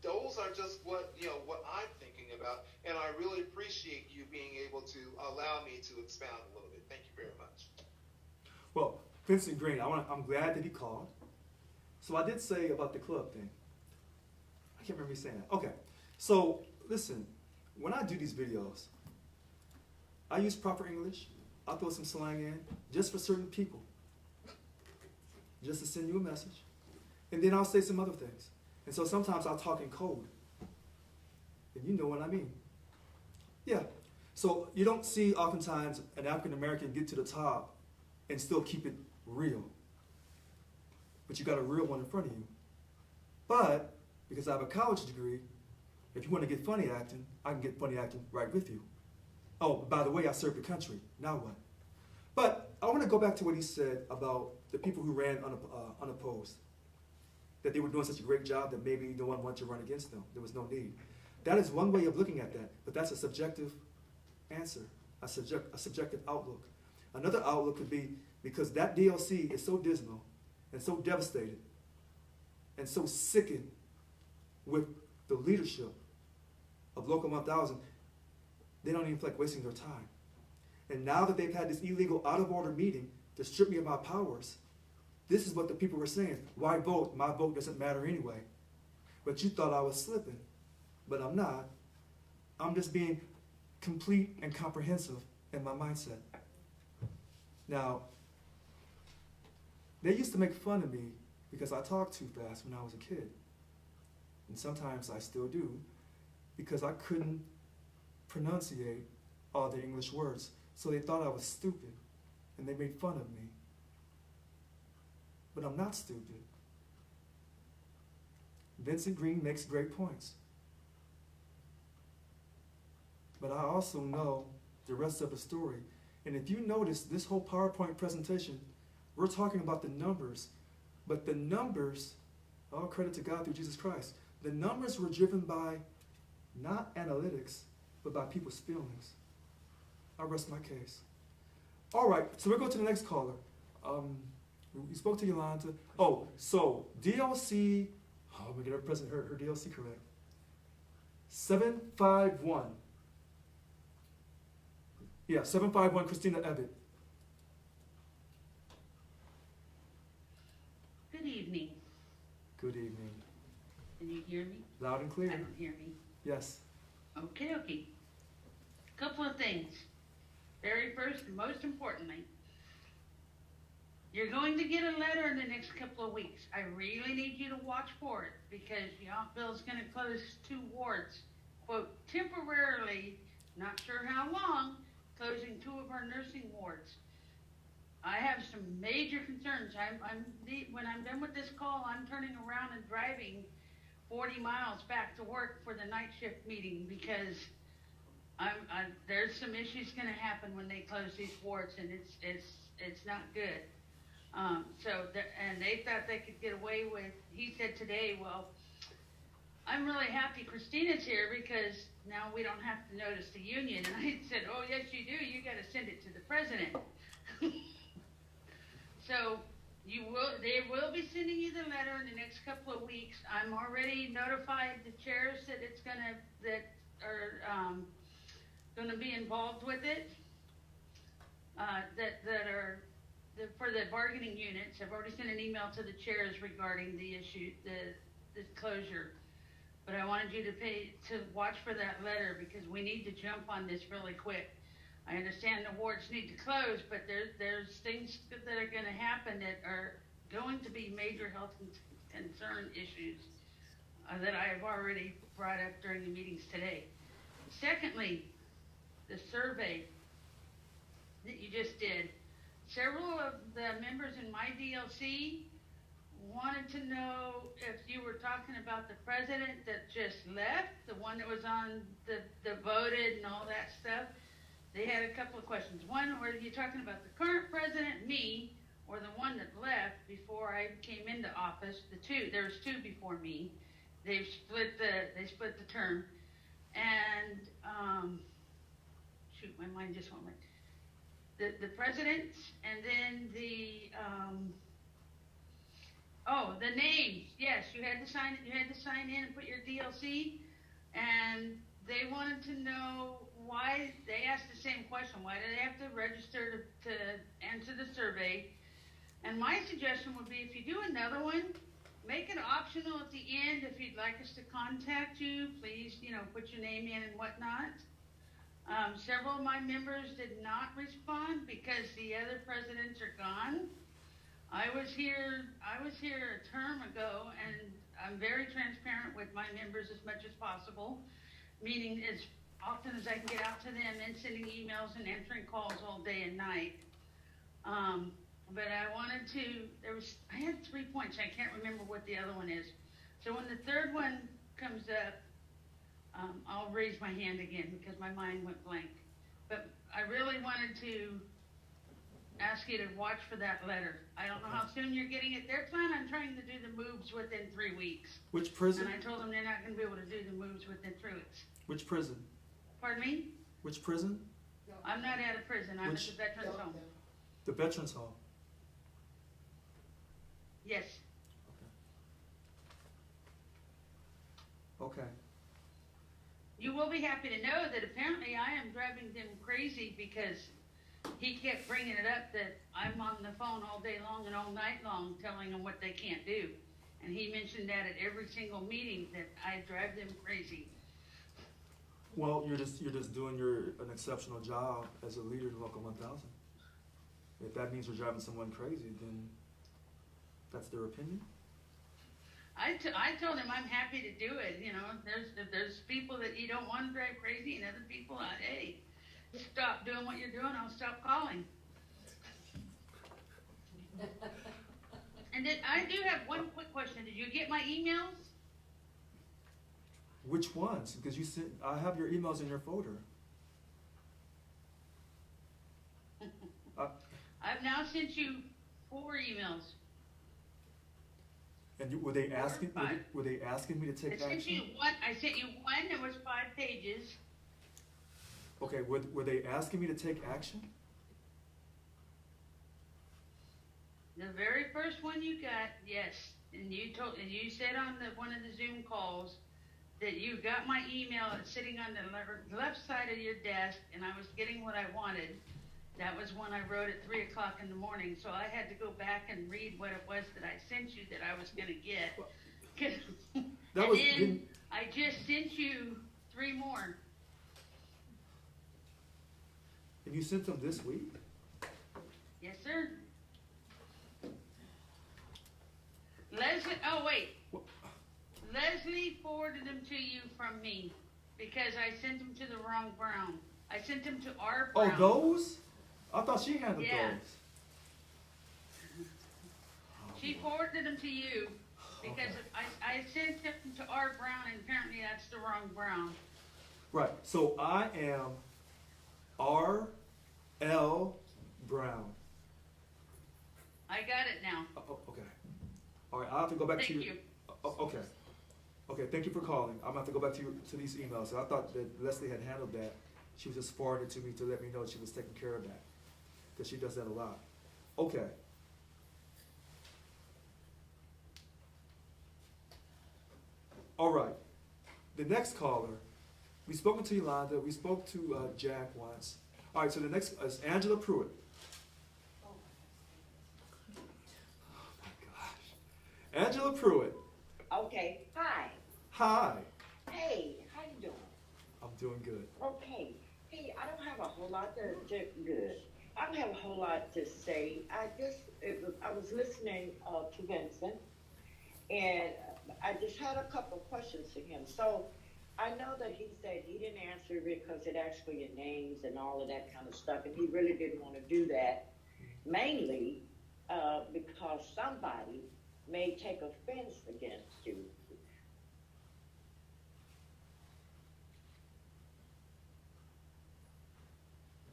those are just what I'm thinking about. And I really appreciate you being able to allow me to expound a little bit. Thank you very much. Well, Vincent Green, I'm glad that he called. So I did say about the club thing. I can't remember me saying that. Okay. So listen, when I do these videos, I use proper English. I'll throw some slang in just for certain people, just to send you a message. And then I'll say some other things. And so sometimes I'll talk in code. And you know what I mean. Yeah. So you don't see oftentimes an African American get to the top and still keep it real. but you got a real one in front of you. But because I have a college degree, if you want to get funny acting, I can get funny acting right with you. Oh, by the way, I served the country. Now what? But I want to go back to what he said about the people who ran unopposed, that they were doing such a great job that maybe no one wanted to run against them. There was no need. That is one way of looking at that, but that's a subjective answer, a subjective outlook. Another outlook could be because that DLC is so dismal and so devastated and so sickened with the leadership of Local 1000, they don't even feel like wasting their time. And now that they've had this illegal out-of-order meeting to strip me of my powers, this is what the people were saying. Why vote? My vote doesn't matter anyway. But you thought I was slipping. But I'm not. I'm just being complete and comprehensive in my mindset. Now, they used to make fun of me because I talked too fast when I was a kid. And sometimes I still do, because I couldn't pronunciate all the English words. So they thought I was stupid, and they made fun of me. But I'm not stupid. Vincent Green makes great points. But I also know the rest of the story. And if you notice this whole PowerPoint presentation, we're talking about the numbers. But the numbers, all credit to God through Jesus Christ, the numbers were driven by not analytics, but by people's feelings. I rest my case. All right, so we'll go to the next caller. We spoke to Yolanda. Oh, so DLC, we get her DLC correct. 751. Yeah, 751 Christina Ebbett. Good evening. Good evening. Can you hear me? Loud and clear. I don't hear me. Yes. Okay. Couple of things. Very first and most importantly, you're going to get a letter in the next couple of weeks. I really need you to watch for it because Yountville's going to close 2 wards, quote, temporarily, not sure how long, closing 2 of our nursing wards. I have some major concerns. When I'm done with this call, I'm turning around and driving 40 miles back to work for the night shift meeting because there's some issues going to happen when they close these wards, and it's not good. And they thought they could get away with. He said today, well, I'm really happy Christina's here because now we don't have to notice the union. And I said, oh yes you do. You got to send it to the president. So they will be sending you the letter in the next couple of weeks. I'm already notified the chairs that are going to be involved with it. For the bargaining units. I've already sent an email to the chairs regarding the issue, the closure. But I wanted you to watch for that letter because we need to jump on this really quick. I understand the wards need to close, but there's things that are going to happen that are going to be major health concern issues that I have already brought up during the meetings today. Secondly, the survey that you just did. Several of the members in my DLC wanted to know if you were talking about the president that just left, the one that was on the voted and all that stuff. They had a couple of questions. One, were you talking about the current president, me, or the one that left before I came into office? There's 2 before me. They split the term. And my mind just went like the presidents, and then the names. Yes, you had to sign in and put your DLC, and they wanted to know why. They asked the same question: why do they have to register to answer the survey? And my suggestion would be, if you do another one, make it optional at the end. If you'd like us to contact you, please, put your name in and whatnot. Several of my members did not respond because the other presidents are gone. I was here a term ago, and I'm very transparent with my members as much as possible, meaning as often as I can get out to them and sending emails and answering calls all day and night. but I wanted to, I had 3 points, I can't remember what the other one is. So when the third one comes up, I'll raise my hand again because my mind went blank. But I really wanted to ask you to watch for that letter. I don't know how soon you're getting it. They're planning on trying to do the moves within 3 weeks. Which prison? And I told them they're not gonna be able to do the moves within 3 weeks. Which prison? Pardon me? Which prison? I'm not at a prison, I'm at Which- the Veterans Home. The Veterans Home. Yes. Okay. You will be happy to know that apparently I am driving them crazy because he kept bringing it up that I'm on the phone all day long and all night long telling them what they can't do. And he mentioned that at every single meeting that I drive them crazy. Well, you're just doing an exceptional job as a leader in Local 1000. If that means you're driving someone crazy, then that's their opinion. I told him I'm happy to do it. You know, there's people that you don't want to drive crazy, and other people, hey, stop doing what you're doing. I'll stop calling. And then I do have one quick question. Did you get my emails? Which ones? Because you sent. I have your emails in your folder. I've now sent you 4 emails. And were they asking? 4 or 5. Were they asking me to take I action? sent you one that was 5 pages. Okay. Were they asking me to take action? The very first one you got, yes, and you said on one of the Zoom calls that you got my email sitting on the left side of your desk, and I was getting what I wanted. That was one I wrote at 3 o'clock in the morning, so I had to go back and read what it was that I sent you that I was going to get. I just sent you 3 more. And you sent them this week? Yes, sir. Leslie forwarded them to you from me because I sent them to the wrong Brown. I sent them to our Brown. Oh, those? I thought she handled those. She forwarded them to you because I sent them to our Brown, and apparently that's the wrong Brown. Right. So I am R.L. Brown. I got it now. Okay. All right. I'll have to go back to Thank your. you. Okay. Okay. Thank you for calling. I'm gonna have to go back to these emails. I thought that Leslie had handled that. She was just forwarded to me to let me know she was taking care of that, because she does that a lot. Okay. All right. The next caller, we've spoken to Yolanda, we spoke to Jack once. All right, so the next is Angela Pruitt. Oh my gosh. Angela Pruitt. Okay, hi. Hi. Hey, how you doing? I'm doing good. Okay. Hey, I don't have a whole lot to good. I don't have a whole lot to say. I was listening to Vincent, and I just had a couple questions to him. So I know that he said he didn't answer because it asked for your names and all of that kind of stuff, and he really didn't want to do that, mainly because somebody may take offense against you.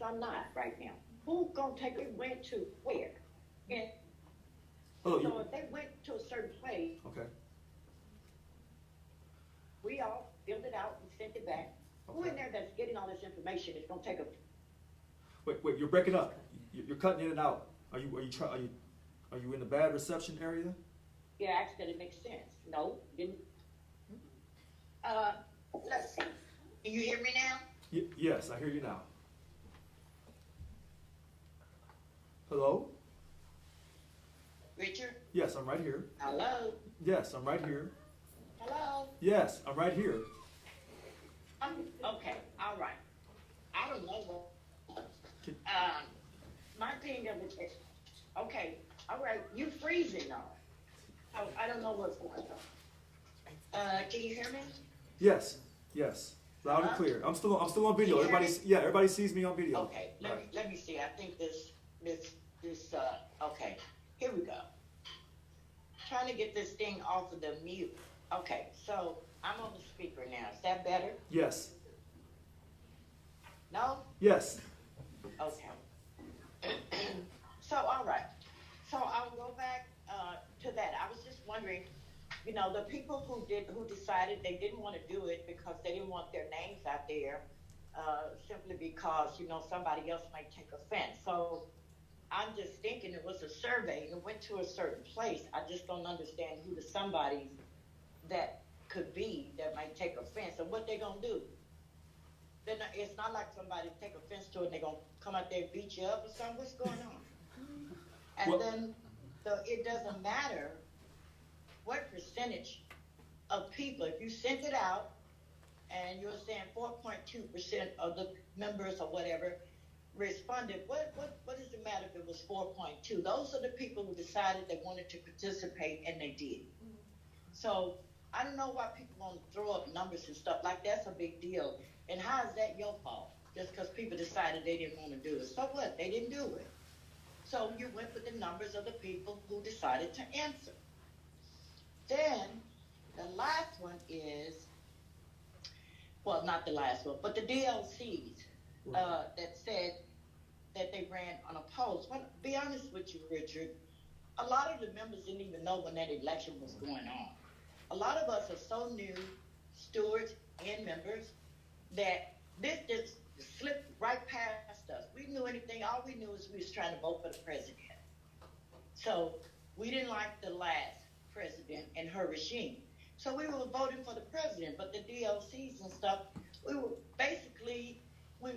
I'm not right now. Who gonna take it? Went to where? And so if they went to a certain place, Okay. we all filled it out and sent it back. Who in there that's getting all this information is gonna take a? Wait, you're breaking up. You're cutting in and out. Are you in the bad reception area? Yeah, asked that it makes sense. No, didn't. Let's see. Can you hear me now? Yes, I hear you now. Hello? Richard? Yes, I'm right here. Hello? Yes, I'm right here. Hello? Yes, I'm right here. Okay, all right. I don't know what. My thing of it is, okay, all right, you freezing now. Oh, I don't know what's going on. Can you hear me? Yes, loud and clear. I'm still on video. Can you hear Everybody sees me on video. Okay, let me see. I think this Miss this, okay, here we go. Trying to get this thing off of the mute. Okay, so I'm on the speaker now. Is that better? Yes. No? Yes. Okay. So, all right. So I'll go back to that. I was just wondering, you know, the people who decided they didn't want to do it because they didn't want their names out there, simply because, you know, somebody else might take offense. So I'm just thinking it was a survey and it went to a certain place. I just don't understand who the somebody that could be that might take offense and what they're going to do. It's not like somebody take offense to it and they're going to come out there and beat you up or something. What's going on? And then it doesn't matter what percentage of people, if you sent it out and you're saying 4.2% of the members or whatever responded, what does it matter if it was 4.2? Those are the people who decided they wanted to participate and they did. So I don't know why people want to throw up numbers and stuff like that's a big deal. And how is that your fault? Just because people decided they didn't want to do it. So what? They didn't do it. So you went with the numbers of the people who decided to answer. Then the last one is, well, not the last one, but the DLCs that said that they ran unopposed. Well, to be honest with you, Richard, a lot of the members didn't even know when that election was going on. A lot of us are so new, stewards and members, that this just slipped right past us. We knew anything. All we knew is we was trying to vote for the president. So we didn't like the last president and her regime. So we were voting for the president, but the DLCs and stuff, we were basically, we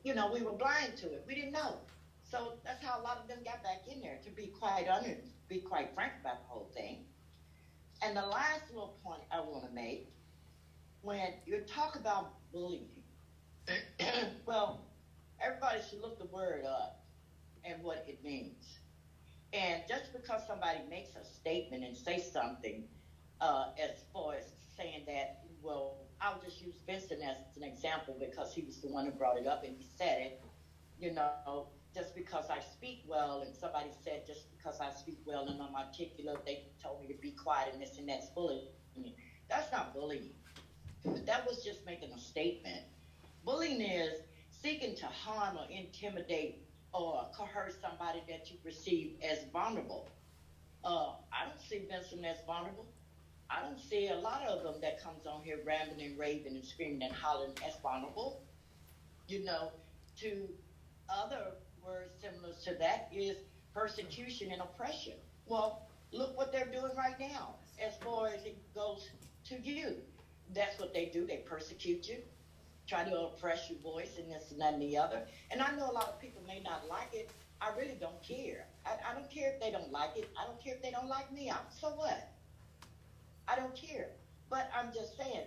were blind to it. We didn't know. So that's how a lot of them got back in there, to be quite honest, be quite frank about the whole thing. And the last little point I want to make, when you talk about bullying, well, everybody should look the word up and what it means. And just because somebody makes a statement and say something, as far as saying that, well, I'll just use Vincent as an example because he was the one who brought it up and he said it, you know, just because I speak well, and somebody said just because I speak well and I'm articulate, they told me to be quiet and this and that's bullying. That's not bullying. That was just making a statement. Bullying is seeking to harm or intimidate or coerce somebody that you perceive as vulnerable. I don't see Vincent as vulnerable. I don't see a lot of them that comes on here rambling and raving and screaming and hollering as vulnerable. You know, to other words similar to that is persecution and oppression. Well, look what they're doing right now as far as it goes to you. That's what they do. They persecute you, try to oppress your voice and this and that and the other. And I know a lot of people may not like it. I really don't care. I don't care if they don't like it. I don't care if they don't like me. So what? I don't care. But I'm just saying,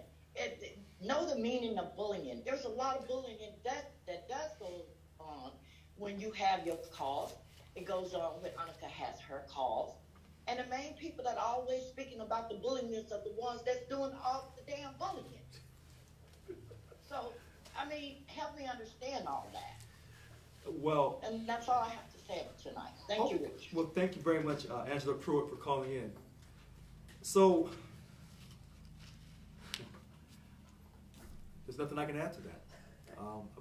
know the meaning of bullying. There's a lot of bullying that does go on when you have your cause. It goes on when Annika has her cause. And the main people that are always speaking about the bullying are the ones that's doing all the damn bullying. So, I mean, help me understand all that. Well, and that's all I have to say tonight. Thank you, Rich. Well, thank you very much, Angela Pruitt, for calling in. So, there's nothing I can add to that.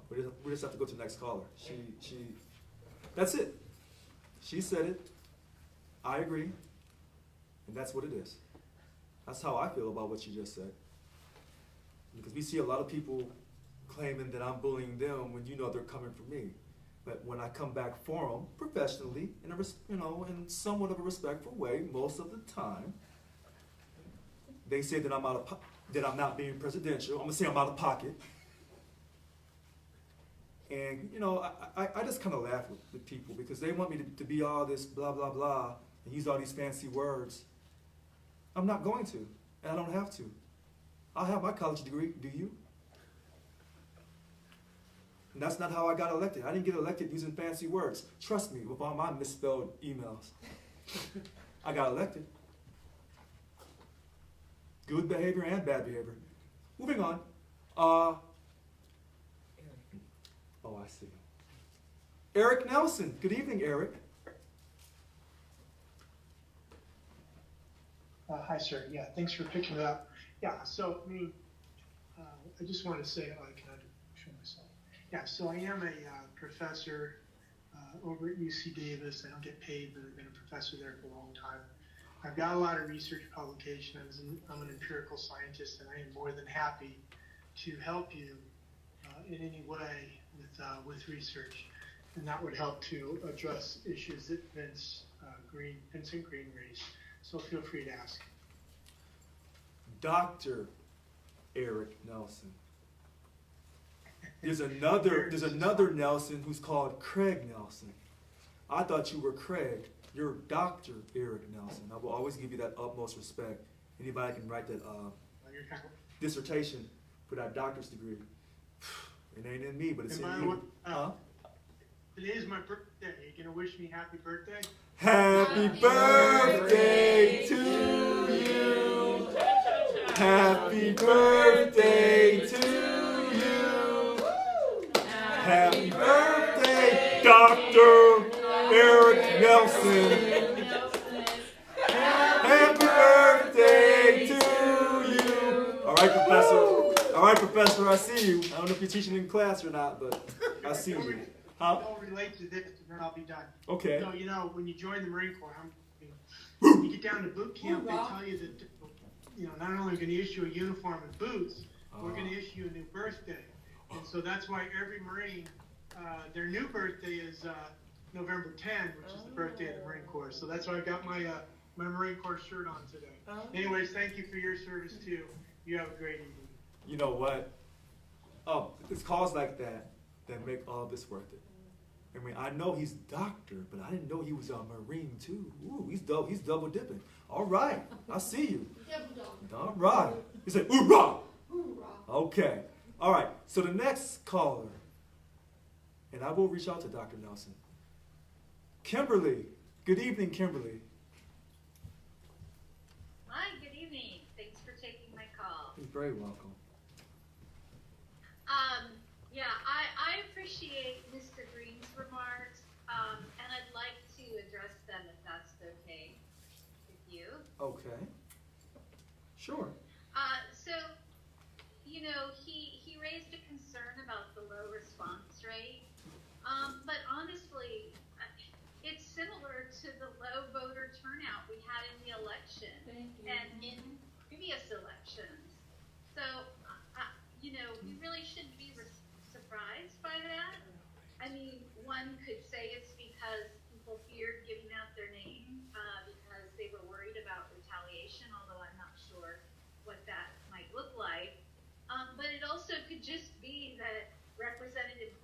We just have to go to the next caller. That's it. She said it. I agree. And that's what it is. That's how I feel about what you just said. Because we see a lot of people claiming that I'm bullying them when you know they're coming for me. But when I come back for them professionally, in somewhat of a respectful way, most of the time, they say that I'm not being presidential. I'm gonna say I'm out of pocket. And I just kind of laugh with people because they want me to be all this blah blah blah and use all these fancy words. I'm not going to, and I don't have to. I have my college degree. Do you? And that's not how I got elected. I didn't get elected using fancy words. Trust me, with all my misspelled emails. I got elected. Good behavior and bad behavior. Moving on. Oh, I see. Eric Nelson. Good evening, Eric. Hi, sir. Yeah, thanks for picking it up. Yeah, so, I mean, I just want to say, can I show myself? Yeah, so I am a professor over at UC Davis. I don't get paid, but I've been a professor there for a long time. I've got a lot of research publications. I'm an empirical scientist, and I am more than happy to help you in any way with research. And that would help to address issues that Vincent Green raised. So feel free to ask. Dr. Eric Nelson. There's another Nelson who's called Craig Nelson. I thought you were Craig. You're Dr. Eric Nelson. I will always give you that utmost respect. Anybody can write that dissertation for that doctor's degree. It ain't in me, but it's in you. Today is my birthday. You gonna wish me happy birthday? Happy birthday to you. Happy birthday to you. Happy birthday, Dr. Eric Nelson. Happy birthday to you. All right, Professor. All right, Professor, I see you. I don't know if you're teaching in class or not, but I see you. Huh? I'll relate to this, and then I'll be done. Okay. So, when you join the Marine Corps, when you get down to boot camp, they tell you that, not only are we going to issue a uniform and boots, we're going to issue a new birthday. And so that's why every Marine, their new birthday is November 10, which is the birthday of the Marine Corps. So that's why I've got my Marine Corps shirt on today. Anyways, thank you for your service, too. You have a great evening. You know what? It's calls like that make all this worth it. I mean, I know he's doctor, but I didn't know he was a Marine too. Ooh, he's double dipping. All right, I see you. All right. He said, hoorah! Okay. All right, so the next caller, and I will reach out to Dr. Nelson. Kimberly. Good evening, Kimberly. Hi, good evening. Thanks for taking my call. You're very welcome. Yeah, I appreciate Mr. Green's remarks, and I'd like to address them if that's okay with you. Okay. Sure. So, he raised a concern about the low response rate, but honestly, it's similar to the low voter turnout we had in the election and in previous elections. So, we really shouldn't be surprised by that. I mean, one could say it's because people feared giving out their name because they were worried about retaliation, although I'm not sure what that might look like. But it also could just be that Representative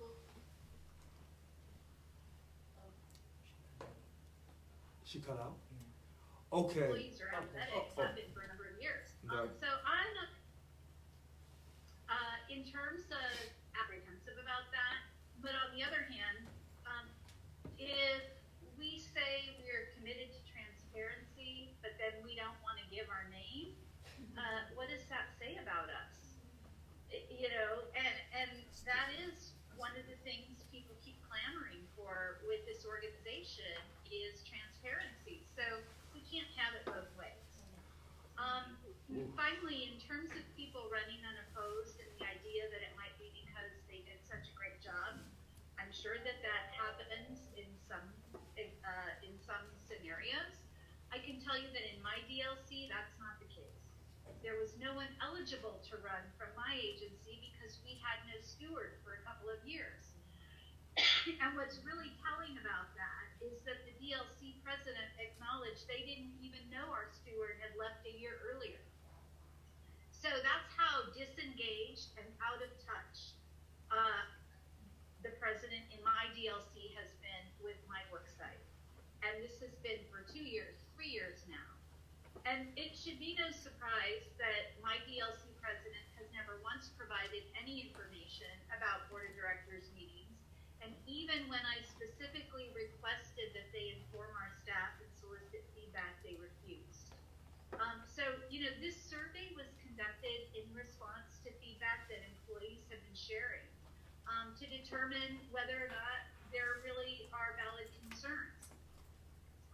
She cut out? Okay. employees are apathetic, have been for a number of years. Right. So I'm not, in terms of apprehensive about that, but on the other hand, if we say we're committed to transparency, but then we don't want to give our name, what does that say about us? And that is one of the things people keep clamoring for with this organization is transparency. So we can't have it both ways. Finally, in terms of people running unopposed and the idea that it might be because they did such a great job, I'm sure that happens in some scenarios. I can tell you that in my DLC, that's not the case. There was no one eligible to run from my agency because we had no steward for a couple of years. And what's really telling about that is that the DLC president acknowledged they didn't even know our steward had left a year earlier. So that's how disengaged and out of touch the president in my DLC has been with my work site. And this has been for 2 years, 3 years now. And it should be no surprise that my DLC president has never once provided any information about board of directors meetings. And even when I specifically requested that they inform our staff and solicit feedback, they refused. So, this survey was conducted in response to feedback that employees have been sharing to determine whether or not there really are valid concerns.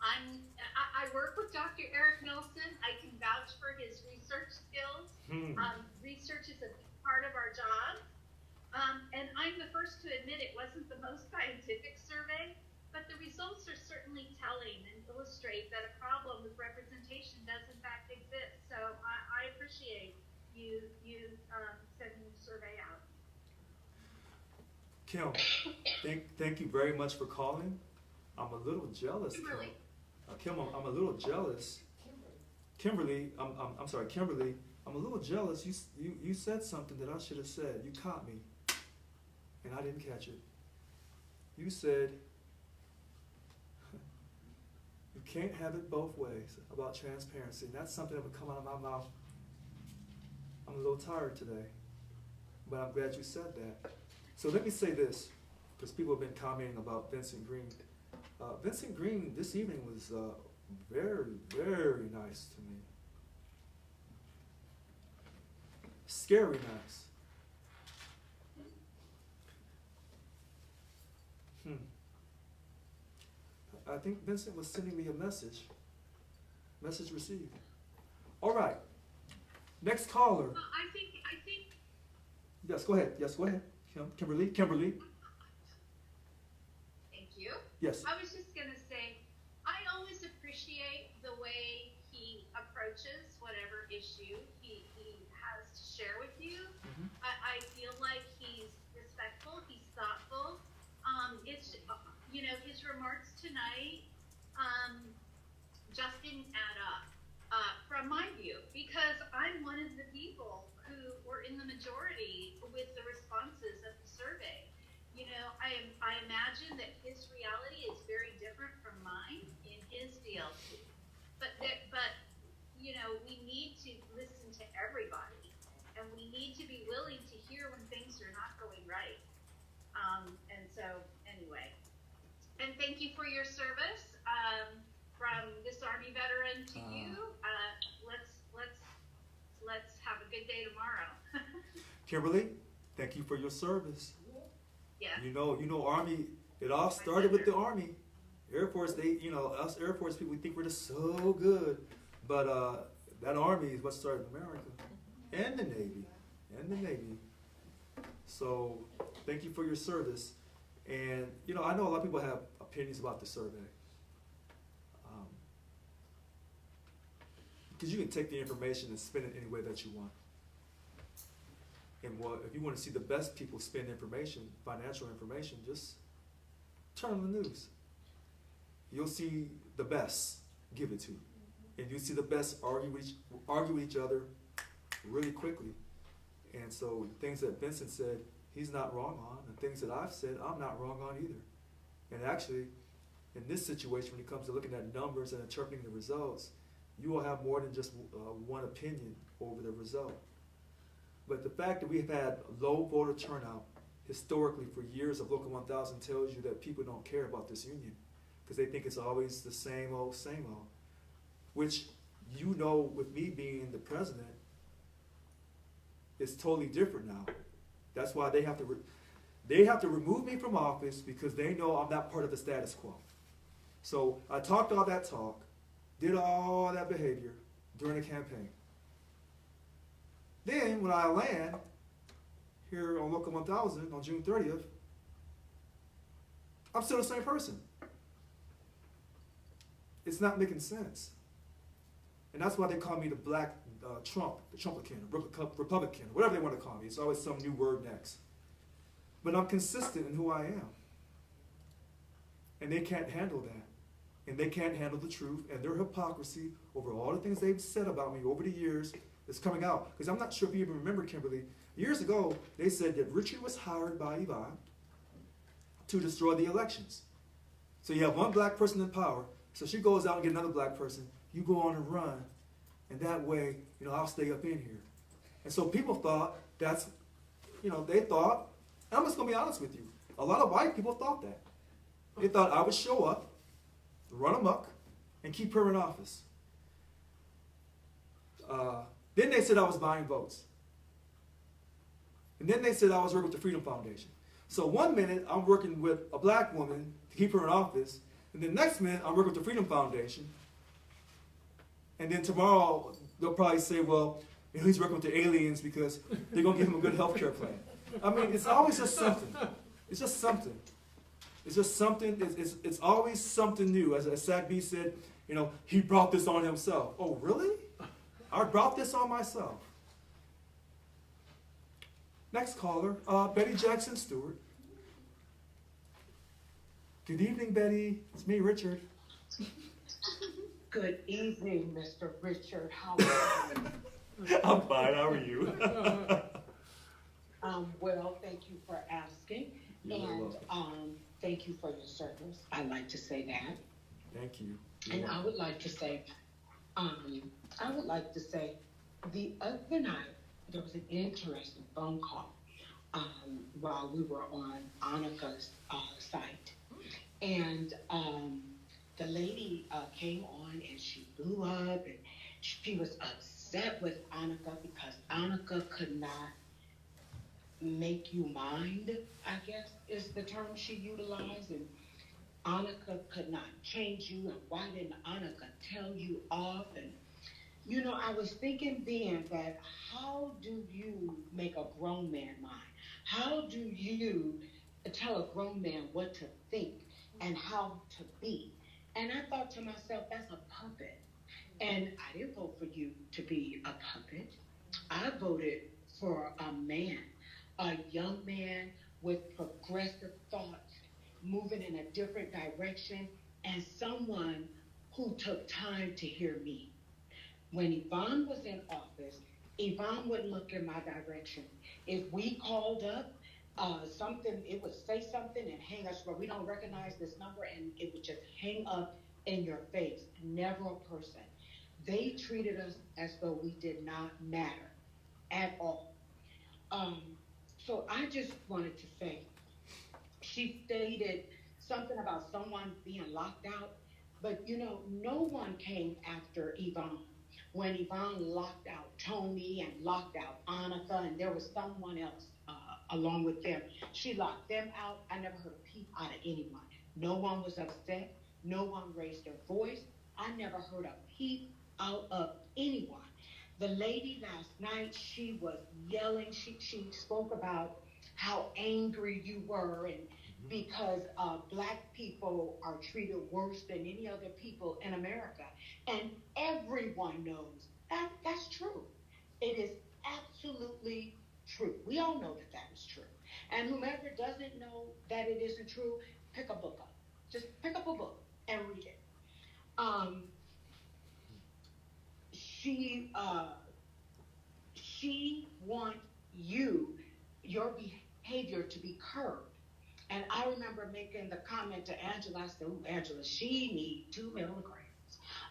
I work with Dr. Eric Nelson. I can vouch for his research skills. Research is a big part of our job. And I'm the first to admit it wasn't the most scientific survey, but the results are certainly telling and illustrate that a problem with representation does in fact exist. So I appreciate you sending the survey out. Kim, thank you very much for calling. I'm a little jealous, Kimberly. Kim. I'm a little jealous. Kimberly, I'm sorry, Kimberly. I'm a little jealous. You said something that I should have said. You caught me, and I didn't catch it. You said you can't have it both ways about transparency, and that's something that would come out of my mouth. I'm a little tired today, but I'm glad you said that. So let me say this, because people have been commenting about Vincent Green. Vincent Green this evening was very, very nice to me. Scary nice. I think Vincent was sending me a message. Message received. All right. Next caller. Well, I think. Yes, go ahead. Kimberly. Thank you. Yes. I was just gonna say, I always appreciate the way he approaches whatever issue he has to share with you. Mm-hmm. I feel like he's respectful, he's thoughtful. It's his remarks tonight just didn't add up from my view, because I'm one of the people who were in the majority with the responses of the survey. I imagine that his reality is very different from mine in his DLC. But we need to listen to everybody, and we need to be willing to hear when things are not going right. And so, anyway, and thank you for your service. From this Army veteran to you, let's have a good day tomorrow. Kimberly, thank you for your service. Yeah. You know, Army. It all started with the Army, Air Force. Us Air Force people, we think we're just so good, but that Army is what started America, and the Navy. So, thank you for your service. And I know a lot of people have opinions about the survey. Because you can take the information and spin it any way that you want. And if you want to see the best people spend information, financial information, just turn on the news. You'll see the best give it to you. And you'll see the best argue with each other really quickly. And so things that Vincent said, he's not wrong on. And things that I've said, I'm not wrong on either. And actually, in this situation, when it comes to looking at numbers and interpreting the results, you will have more than just one opinion over the result. But the fact that we've had low voter turnout historically for years of Local 1000 tells you that people don't care about this union because they think it's always the same old, which with me being the president, it's totally different now. That's why they have to remove me from office because they know I'm not part of the status quo. So I talked all that talk, did all that behavior during the campaign. Then, when I land here on Local 1000 on June 30th, I'm still the same person. It's not making sense. And that's why they call me the Black Trump, the Trumplican, Republican, whatever they want to call me. It's always some new word next. But I'm consistent in who I am. And they can't handle that. And they can't handle the truth and their hypocrisy over all the things they've said about me over the years. It's coming out. Because I'm not sure if you even remember, Kimberly, years ago, they said that Richard was hired by Yvonne to destroy the elections. So you have one black person in power, so she goes out and get another black person, you go on and run, and that way, I'll stay up in here. And so people thought they thought, and I'm just going to be honest with you, a lot of white people thought that. They thought I would show up, run amok, and keep her in office. Then they said I was buying votes. And then they said I was working with the Freedom Foundation. So one minute I'm working with a black woman to keep her in office. And then next minute, I'm working with the Freedom Foundation. And then tomorrow, they'll probably say, well, he's working with the aliens because they're going to give him a good health care plan. I mean, it's always just something. It's just something. It's just something. It's always something new. As Sack B said, he brought this on himself. Oh, really? I brought this on myself. Next caller, Betty Jackson Stewart. Good evening, Betty. It's me, Richard. Good evening, Mr. Richard. How are you? I'm fine. How are you? Well, thank you for asking. And thank you for your service. I'd like to say that. Thank you. And I would like to say, the other night, there was an interesting phone call while we were on Annika's site. And the lady came on and she blew up and she was upset with Annika because Annika could not make you mind, I guess is the term she utilized. And Annika could not change you. And why didn't Annika tell you off? And, I was thinking then that how do you make a grown man mind? How do you tell a grown man what to think and how to be? And I thought to myself, that's a puppet. And I didn't vote for you to be a puppet. I voted for a man, a young man with progressive thoughts, moving in a different direction, and someone who took time to hear me. When Yvonne was in office, Yvonne wouldn't look in my direction. If we called up something, it would say something and hang us, but we don't recognize this number, and it would just hang up in your face. Never a person. They treated us as though we did not matter at all. So I just wanted to say, she stated something about someone being locked out, but no one came after Yvonne. When Yvonne locked out Tony and locked out Annika, and there was someone else along with them, she locked them out. I never heard a peep out of anyone. No one was upset. No one raised their voice. I never heard a peep out of anyone. The lady last night, she was yelling. She spoke about how angry you were and because black people are treated worse than any other people in America. And everyone knows that's true. It is absolutely true. We all know that is true. And whomever doesn't know that it isn't true, pick a book up. Just pick up a book and read it. She wants your behavior to be curbed. And I remember making the comment to Angela, I said, Angela, she needs 2 milligrams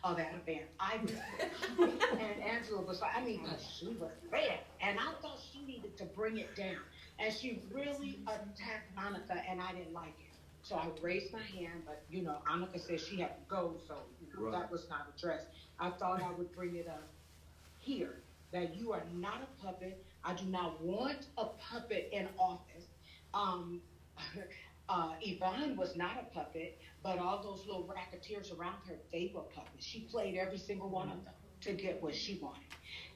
of Ativan. And Angela was like, because she was bad. And I thought she needed to bring it down. And she really attacked Annika, and I didn't like it. So I raised my hand, but, Annika said she had to go, so that was not addressed. I thought I would bring it up here, that you are not a puppet. I do not want a puppet in office. Yvonne was not a puppet, but all those little racketeers around her, they were puppets. She played every single one of them to get what she wanted.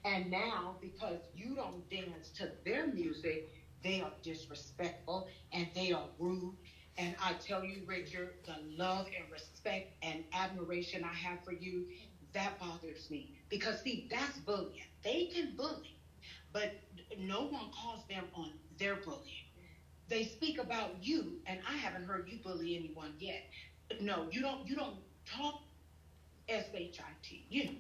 And now, because you don't dance to their music, they are disrespectful and they are rude. And I tell you, Richard, the love and respect and admiration I have for you, that bothers me. Because, see, that's bullying. They can bully, but no one calls them on their bullying. They speak about you, and I haven't heard you bully anyone yet. No, you don't talk SHIT,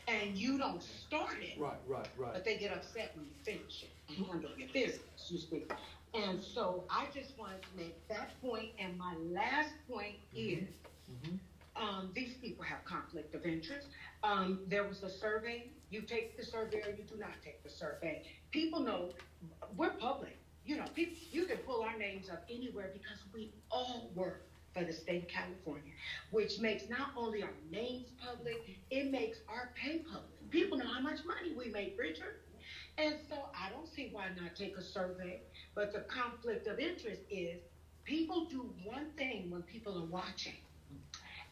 and you don't start it. Right. But they get upset when you finish it and handle your business, you speak. And so I just wanted to make that point, and my last point is, these people have conflict of interest. There was a survey. You take the survey or you do not take the survey. People know we're public. People, you can pull our names up anywhere because we all work for the state of California, which makes not only our names public, it makes our pay public. People know how much money we make, Richard. And so I don't see why not take a survey. But the conflict of interest is people do one thing when people are watching.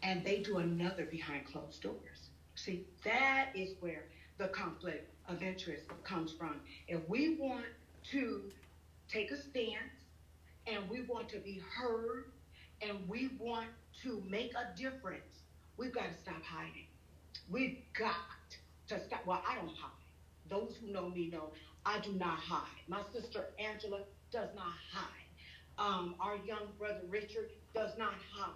and they do another behind closed doors. See, that is where the conflict of interest comes from. If we want to take a stance and we want to be heard and we want to make a difference, we've got to stop hiding. We've got to stop. Well, I don't hide. Those who know me know I do not hide. My sister Angela does not hide. Our young brother Richard does not hide.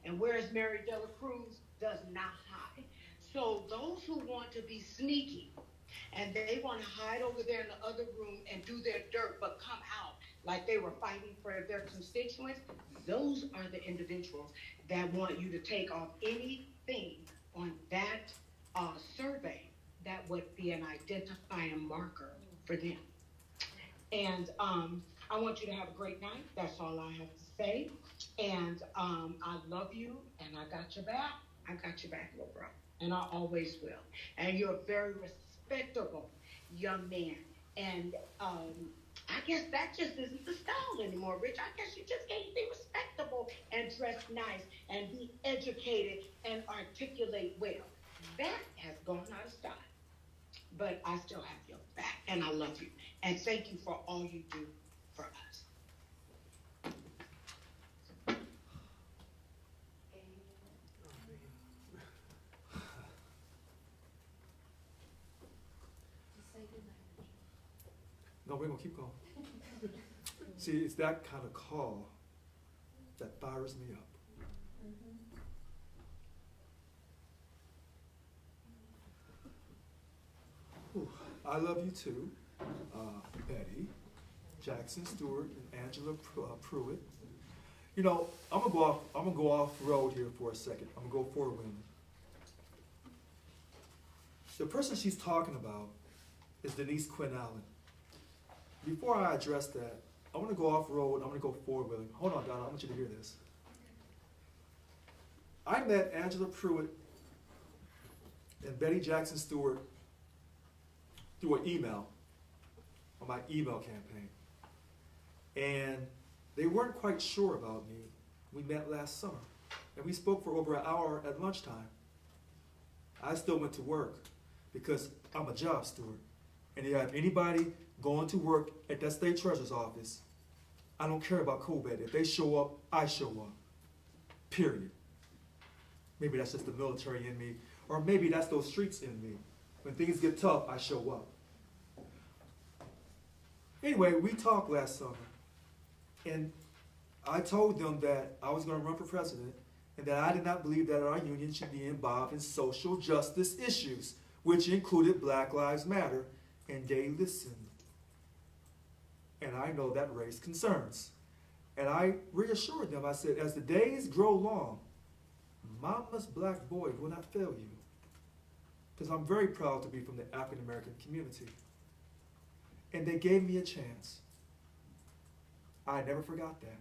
And whereas Mary Dela Cruz does not hide. So those who want to be sneaky and they want to hide over there in the other room and do their dirt but come out like they were fighting for their constituents, those are the individuals that want you to take off anything on that survey that would be an identifying marker for them. And I want you to have a great night. That's all I have to say. And I love you, and I got your back. I got your back, little bro. And I always will. And you're a very respectable young man. And I guess that just isn't the style anymore, Rich. I guess you just can't be respectable and dress nice and be educated and articulate well. That has gone out of style. But I still have your back, and I love you. And thank you for all you do for us. No, we're going to keep going. See, it's that kind of call that fires me up. Whew. I love you too, Betty, Jackson Stewart, and Angela Pruitt. You know, I'm gonna go off road here for a second. I'm gonna go four-wheeling. The person she's talking about is Denise Quinn Allen. Before I address that, I want to go off road. I'm going to go four-wheeling. Hold on, Donna. I want you to hear this. I met Angela Pruitt and Betty Jackson Stewart through an email on my email campaign. And they weren't quite sure about me. We met last summer, and we spoke for over an hour at lunchtime. I still went to work because I'm a job steward. And if you have anybody going to work at that state treasurer's office, I don't care about COVID. If they show up, I show up. Period. Maybe that's just the military in me, or maybe that's those streets in me. When things get tough, I show up. Anyway, we talked last summer, and I told them that I was going to run for president, and that I did not believe that our union should be involved in social justice issues, which included Black Lives Matter, and they listened. And I know that raised concerns. And I reassured them, I said, as the days grow long, Mama's black boy will not fail you. Because I'm very proud to be from the African American community. And they gave me a chance. I never forgot that.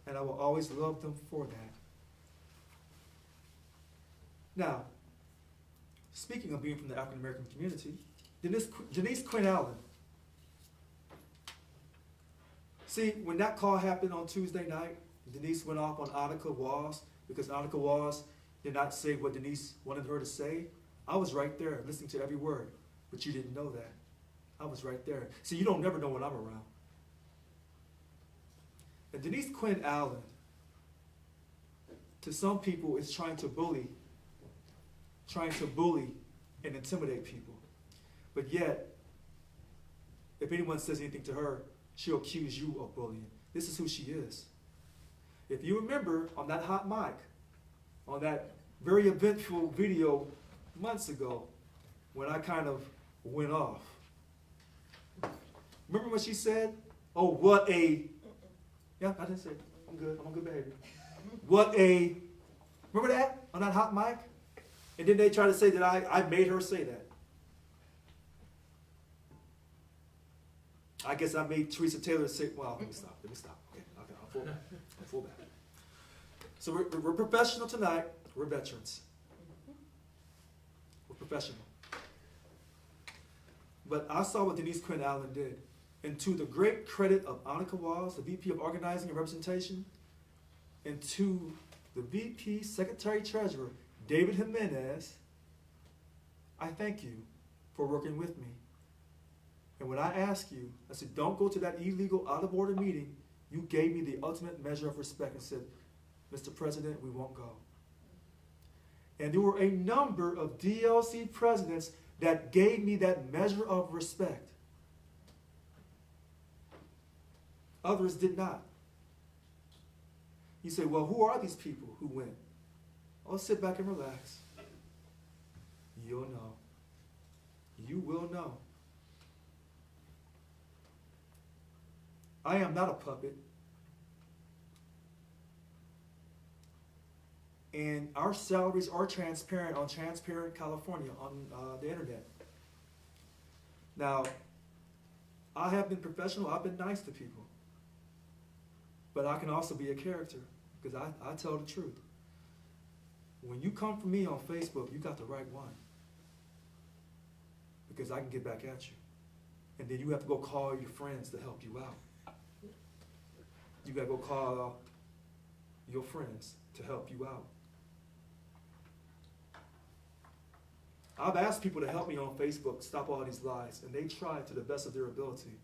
And I will always love them for that. Now, speaking of being from the African American community, Denise Quinn Allen. See, when that call happened on Tuesday night, Denise went off on Annika Walls because Annika Walls did not say what Denise wanted her to say. I was right there listening to every word, but you didn't know that. I was right there. See, you don't never know when I'm around. And Denise Quinn Allen, to some people, is trying to bully and intimidate people. But yet, if anyone says anything to her, she'll accuse you of bullying. This is who she is. If you remember on that hot mic, on that very eventful video months ago, when I kind of went off, remember what she said? Oh, what a, yeah, I didn't say it. I'm good. I'm on good behavior. What a, remember that on that hot mic? And then they try to say that I made her say that. I guess I made Teresa Taylor say, well, let me stop. Okay, I'll full back. So we're professional tonight. We're veterans. We're professional. But I saw what Denise Quinn Allen did. And to the great credit of Annika Walls, the VP of Organizing and Representation, And to the VP Secretary Treasurer, David Jimenez, I thank you for working with me. And when I asked you, I said, don't go to that illegal, out-of-order meeting, you gave me the ultimate measure of respect and said, Mr. President, we won't go. And there were a number of DLC presidents that gave me that measure of respect. Others did not. You say, well, who are these people who went? Oh, sit back and relax. You'll know. You will know. I am not a puppet. And our salaries are transparent on Transparent California on the internet. Now, I have been professional. I've been nice to people. But I can also be a character because I tell the truth. When you come for me on Facebook, you got the right one. Because I can get back at you. And then you have to go call your friends to help you out. You got to go call your friends to help you out. I've asked people to help me on Facebook, stop all these lies, and they try to the best of their ability.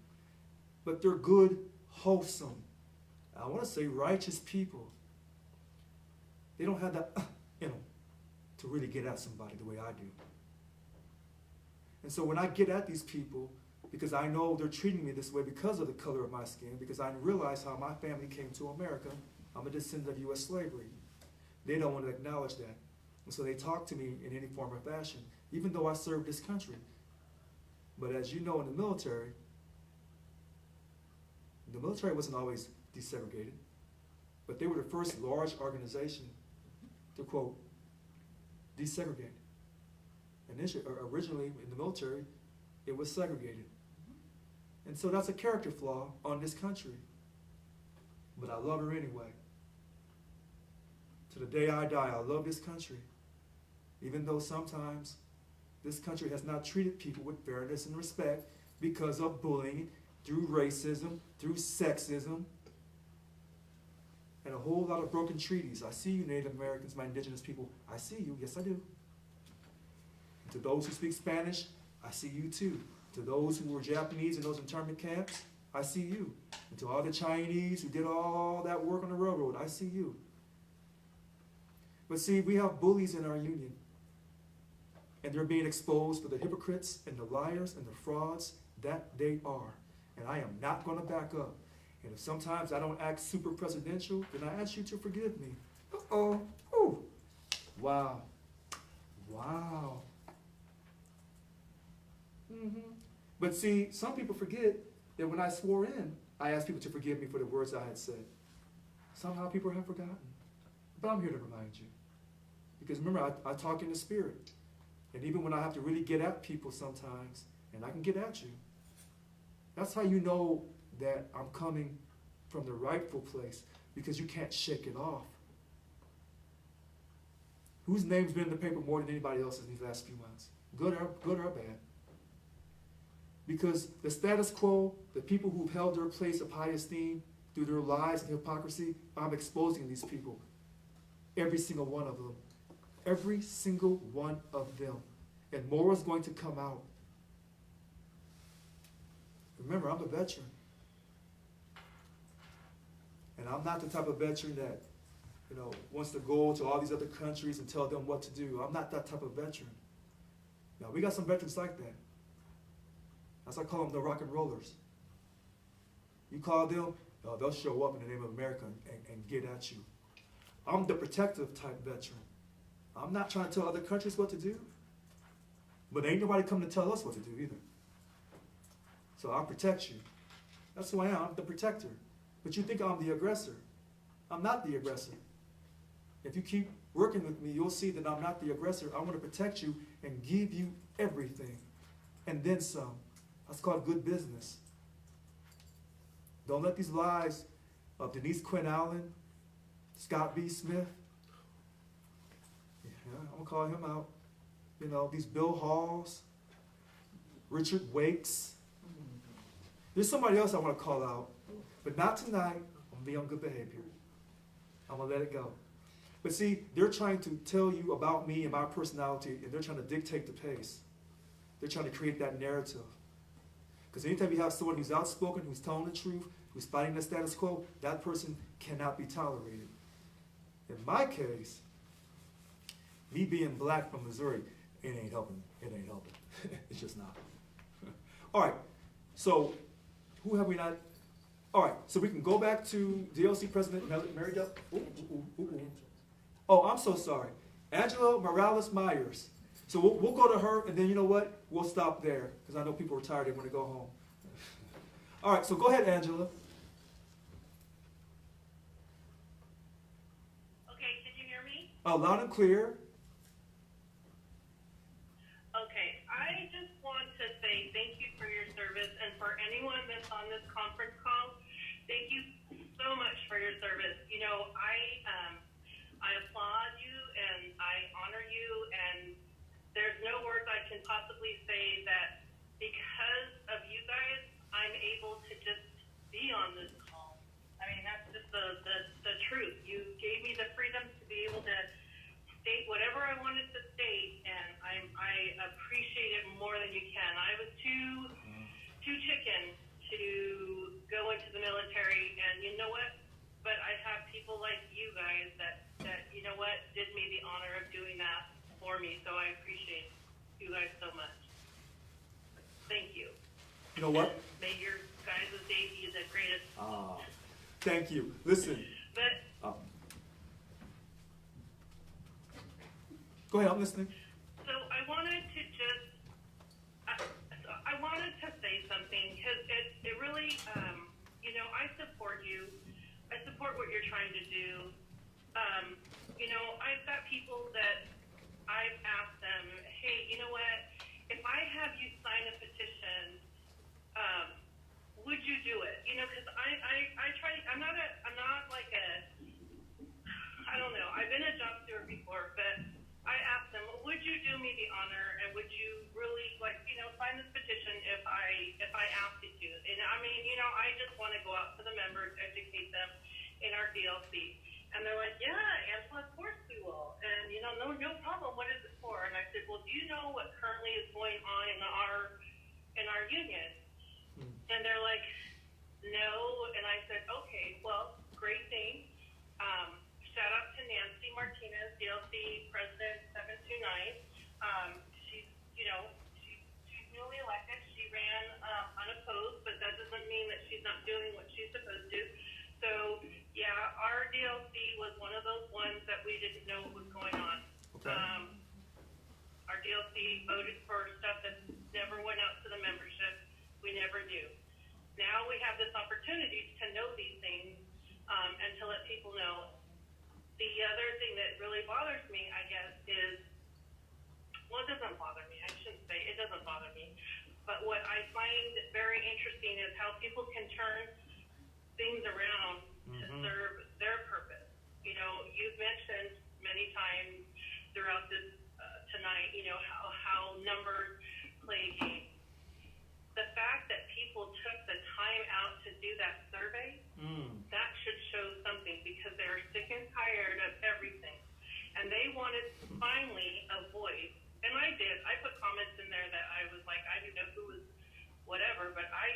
But they're good, wholesome, I want to say righteous people. They don't have that in them to really get at somebody the way I do. And so when I get at these people, because I know they're treating me this way because of the color of my skin, because I realize how my family came to America, I'm a descendant of U.S. slavery. They don't want to acknowledge that. And so they talk to me in any form or fashion, even though I served this country. But as you know, in the military wasn't always desegregated, but they were the first large organization to, quote, desegregate. Initially, originally in the military, it was segregated. And so that's a character flaw on this country. But I love her anyway. To the day I die, I love this country. Even though sometimes this country has not treated people with fairness and respect because of bullying, through racism, through sexism, and a whole lot of broken treaties. I see you, Native Americans, my indigenous people. I see you. Yes, I do. And to those who speak Spanish, I see you too. To those who were Japanese in those internment camps, I see you. And to all the Chinese who did all that work on the railroad, I see you. But see, we have bullies in our union. And they're being exposed for the hypocrites and the liars and the frauds that they are. And I am not going to back up. And if sometimes I don't act super presidential, then I ask you to forgive me. Uh-oh. Ooh. Wow. Wow. Mm-hmm. But see, some people forget that when I swore in, I asked people to forgive me for the words I had said. Somehow people have forgotten. But I'm here to remind you. Because remember, I talk in the spirit. And even when I have to really get at people sometimes, and I can get at you, that's how you know that I'm coming from the rightful place, because you can't shake it off. Whose name's been in the paper more than anybody else's in these last few months? Good or bad? Because the status quo, the people who've held their place of high esteem through their lies and hypocrisy, I'm exposing these people. Every single one of them. Every single one of them. And more is going to come out. Remember, I'm a veteran. And I'm not the type of veteran that, wants to go to all these other countries and tell them what to do. I'm not that type of veteran. Now, we got some veterans like that. That's why I call them the rock and rollers. You call them, they'll show up in the name of America and get at you. I'm the protective type veteran. I'm not trying to tell other countries what to do. But ain't nobody coming to tell us what to do either. So I'll protect you. That's who I am. I'm the protector. But you think I'm the aggressor. I'm not the aggressor. If you keep working with me, you'll see that I'm not the aggressor. I want to protect you and give you everything. And then some. That's called good business. Don't let these lies of Denise Quinn Allen, Scott B. Smith, I'm going to call him out. These Bill Halls, Richard Wakes. There's somebody else I want to call out, but not tonight. I'm going to be on good behavior. I'm going to let it go. But see, they're trying to tell you about me and my personality, and they're trying to dictate the pace. They're trying to create that narrative. Because anytime you have someone who's outspoken, who's telling the truth, who's fighting the status quo, that person cannot be tolerated. In my case, me being black from Missouri, it ain't helping. It ain't helping. It's just not. All right. So, who have we not? All right. So we can go back to DLC President Mary Del. Oh, I'm so sorry. Angela Morales Myers. So we'll go to her, and then you know what? We'll stop there because I know people are tired. They want to go home. All right. So go ahead, Angela. Okay. Can you hear me? Loud and clear. Okay, I just want to say thank you for your service, and for anyone that's on this conference call, thank you so much for your service. You know, I applaud you and I honor you, and there's no words I can possibly say that because of you guys, I'm able to just be on this call. I mean, that's just the truth. You gave me the freedom to be able to state whatever I wanted to state, and I appreciate it more than you can. I was too chicken to go into the military, and you know what? But I have people like you guys that you know what, did me the honor of doing that for me, so I appreciate you guys so much. Thank you. You know what? May your guys' day be the greatest. Thank you. Listen. But go ahead, I'm listening. so I wanted to just, I wanted to say something because it really, you know, I support you. I support what you're trying to do. You know, I've got people that I've asked them, hey, you know what? If I have you sign a petition, would you do it? You know, because I try. I'm not like a. I don't know. I've been a job steward before, but I asked them, would you do me the honor, and would you really, like, you know, sign this petition if I asked you to? And I mean, you know, I just want to go out to the members, educate them in our DLC. And they're like, yeah, Angela, of course we will. And, you know, no problem. What is it for? And I said, well, do you know what currently is going on in our union? And they're like, no. And I said, okay, well, great thing. Shout out to Nancy Martinez, DLC President 729. She's, you know, she's newly elected. She ran unopposed, but that doesn't mean that she's not doing what she's supposed to. So, yeah, our DLC was one of those ones that we didn't know what was going on. Okay. Our DLC voted for stuff that never went out to the membership. We never knew. Now we have this opportunity to know these things and to let people know. The other thing that really bothers me, I guess, is, well, it doesn't bother me. I shouldn't say it doesn't bother me. But what I find very interesting is how people can turn things around to serve their purpose. You know, you've mentioned many times throughout this tonight, you know, how numbers play a game. The fact that people took the time out to do that survey, that should show something, because they are sick and tired of everything. And they wanted finally a voice. And I did. I put comments in there that I was like, I didn't know who was whatever, but I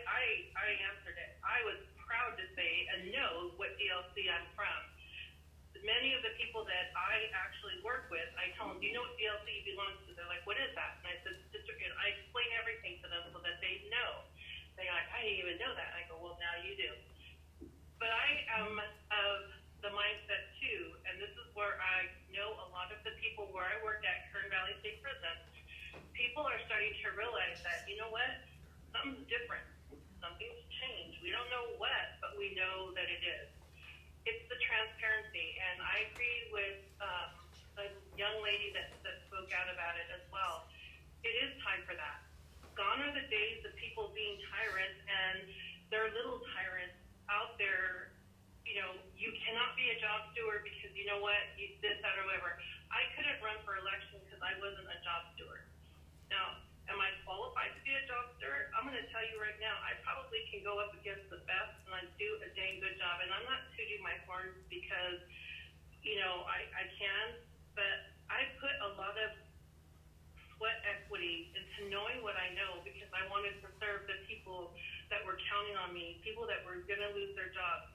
answered it. I was proud to say and know what DLC I'm from. Many of the people that I actually work with, I tell them, do you know what DLC belongs to? They're like, what is that? And I said, and I explain everything to them so that they know. They're like, I didn't even know that. And I go, well, now you do. But I am of the mindset too, and this is where I know a lot of the people where I work at Kern Valley State Prison, people are starting to realize that, you know what, something's different. Something's changed. We don't know what, but we know that it is. It's the transparency, and I agree with the young lady that spoke out about it as well. It is time for that. Gone are the days of people being tyrants, and they're little tyrants out there. You know, you cannot be a job steward because you know what, you this, that, or whatever. I couldn't run for election because I wasn't a job steward. Now, am I qualified to be a job steward? I'm going to tell you right now, I probably can go up against the best, and I do a dang good job. And I'm not tooting my horn because counting on me, people that were going to lose their jobs.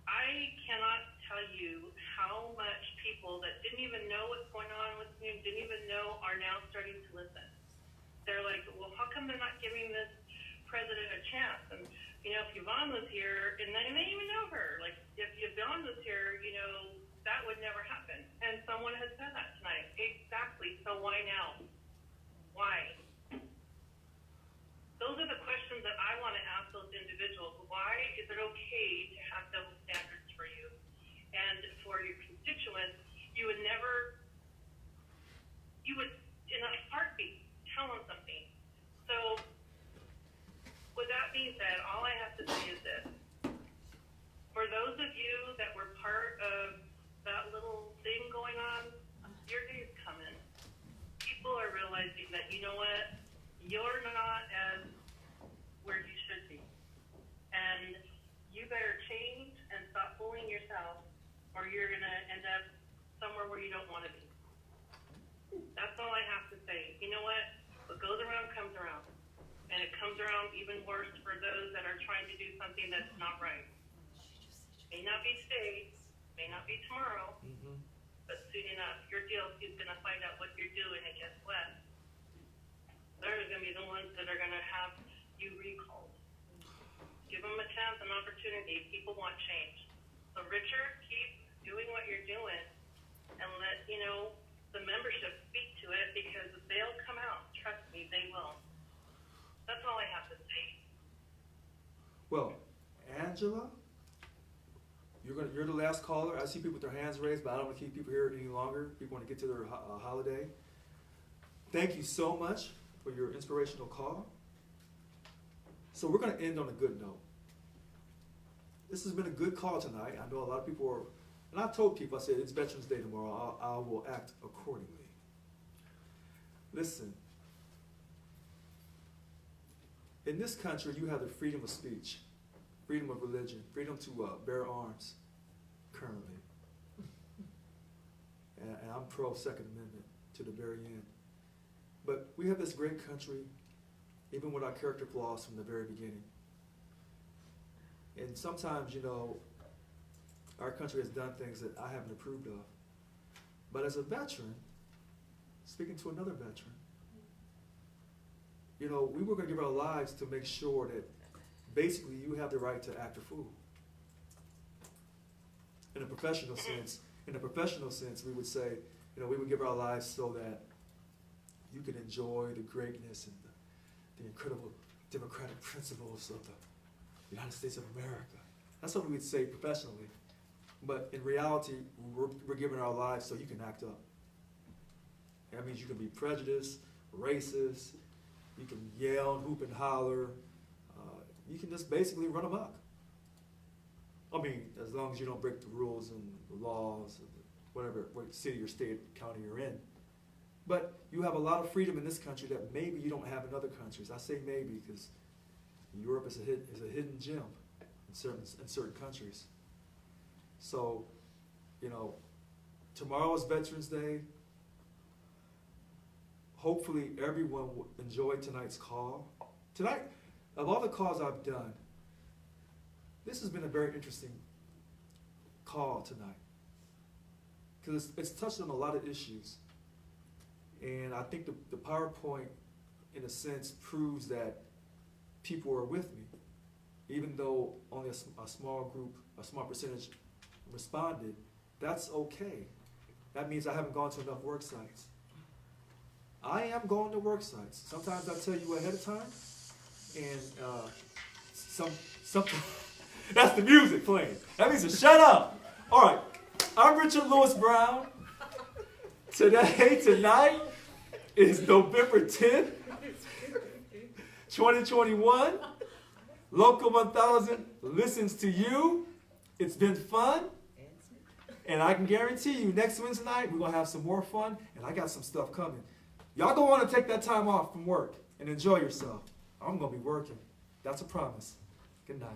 I cannot tell you how much people that didn't even know what's going on with me, didn't even know, are now starting to listen. They're like, well, how come they're not giving this president a chance? And, you know, if Yvonne was here, and they didn't even know her, like, if Yvonne was here, you know, that would never happen. And someone has said that tonight. Exactly. So why now? Why? Those are the questions that I want to ask those individuals. Why is it okay to have double standards for you? And for your constituents, you would, in a heartbeat, tell them something. So, with that being said, all I have to say is this. For those of you that were part of that little thing going on, your day is coming. People are realizing that, you know what, you're not as where you should be. And you better change and stop fooling yourself, or you're going to end up somewhere where you don't want to be. That's all I have to say. You know what goes around comes around. And it comes around even worse for those that are trying to do something that's not right. May not be today, may not be tomorrow, but soon enough, your DLC is going to find out what you're doing, and guess what? They're going to be the ones that are going to have you recalled. Give them a chance, an opportunity. People want change. So Richard, keep doing what you're doing, and let, you know, the membership speak to it, because they'll come out. Trust me, they will. That's all I have to say. Well, Angela, you're the last caller. I see people with their hands raised, but I don't want to keep people here any longer. People want to get to their holiday. Thank you so much for your inspirational call. So we're going to end on a good note. This has been a good call tonight. I know a lot of people are, and I've told people, I said, it's Veterans Day tomorrow. I will act accordingly. Listen, in this country, you have the freedom of speech, freedom of religion, freedom to bear arms, currently. And I'm pro-Second Amendment to the very end. But we have this great country, even with our character flaws from the very beginning. And sometimes, you know, our country has done things that I haven't approved of. But as a veteran, speaking to another veteran, you know, we were going to give our lives to make sure that basically you have the right to act a fool. In a professional sense, we would say, you know, we would give our lives so that you can enjoy the greatness and the incredible democratic principles of the United States of America. That's what we would say professionally. But in reality, we're giving our lives so you can act up. That means you can be prejudiced, racist, you can yell and hoop and holler. You can just basically run amok. I mean, as long as you don't break the rules and the laws of whatever city or state, county you're in. But you have a lot of freedom in this country that maybe you don't have in other countries. I say maybe because Europe is a hidden gem in certain countries. So, you know, tomorrow is Veterans Day. Hopefully everyone will enjoy tonight's call. Tonight, of all the calls I've done, this has been a very interesting call tonight. Because it's touched on a lot of issues. And I think the PowerPoint, in a sense, proves that people are with me. Even though only a small group, a small percentage responded, that's okay. That means I haven't gone to enough work sites. I am going to work sites. Sometimes I tell you ahead of time, and something. That's the music playing. That means to shut up. All right, I'm Richard Lewis Brown. Tonight is November 10th, 2021. Local 1000 listens to you. It's been fun. And I can guarantee you next Wednesday night, we're going to have some more fun. And I got some stuff coming. Y'all don't want to take that time off from work and enjoy yourself. I'm going to be working. That's a promise. Good night.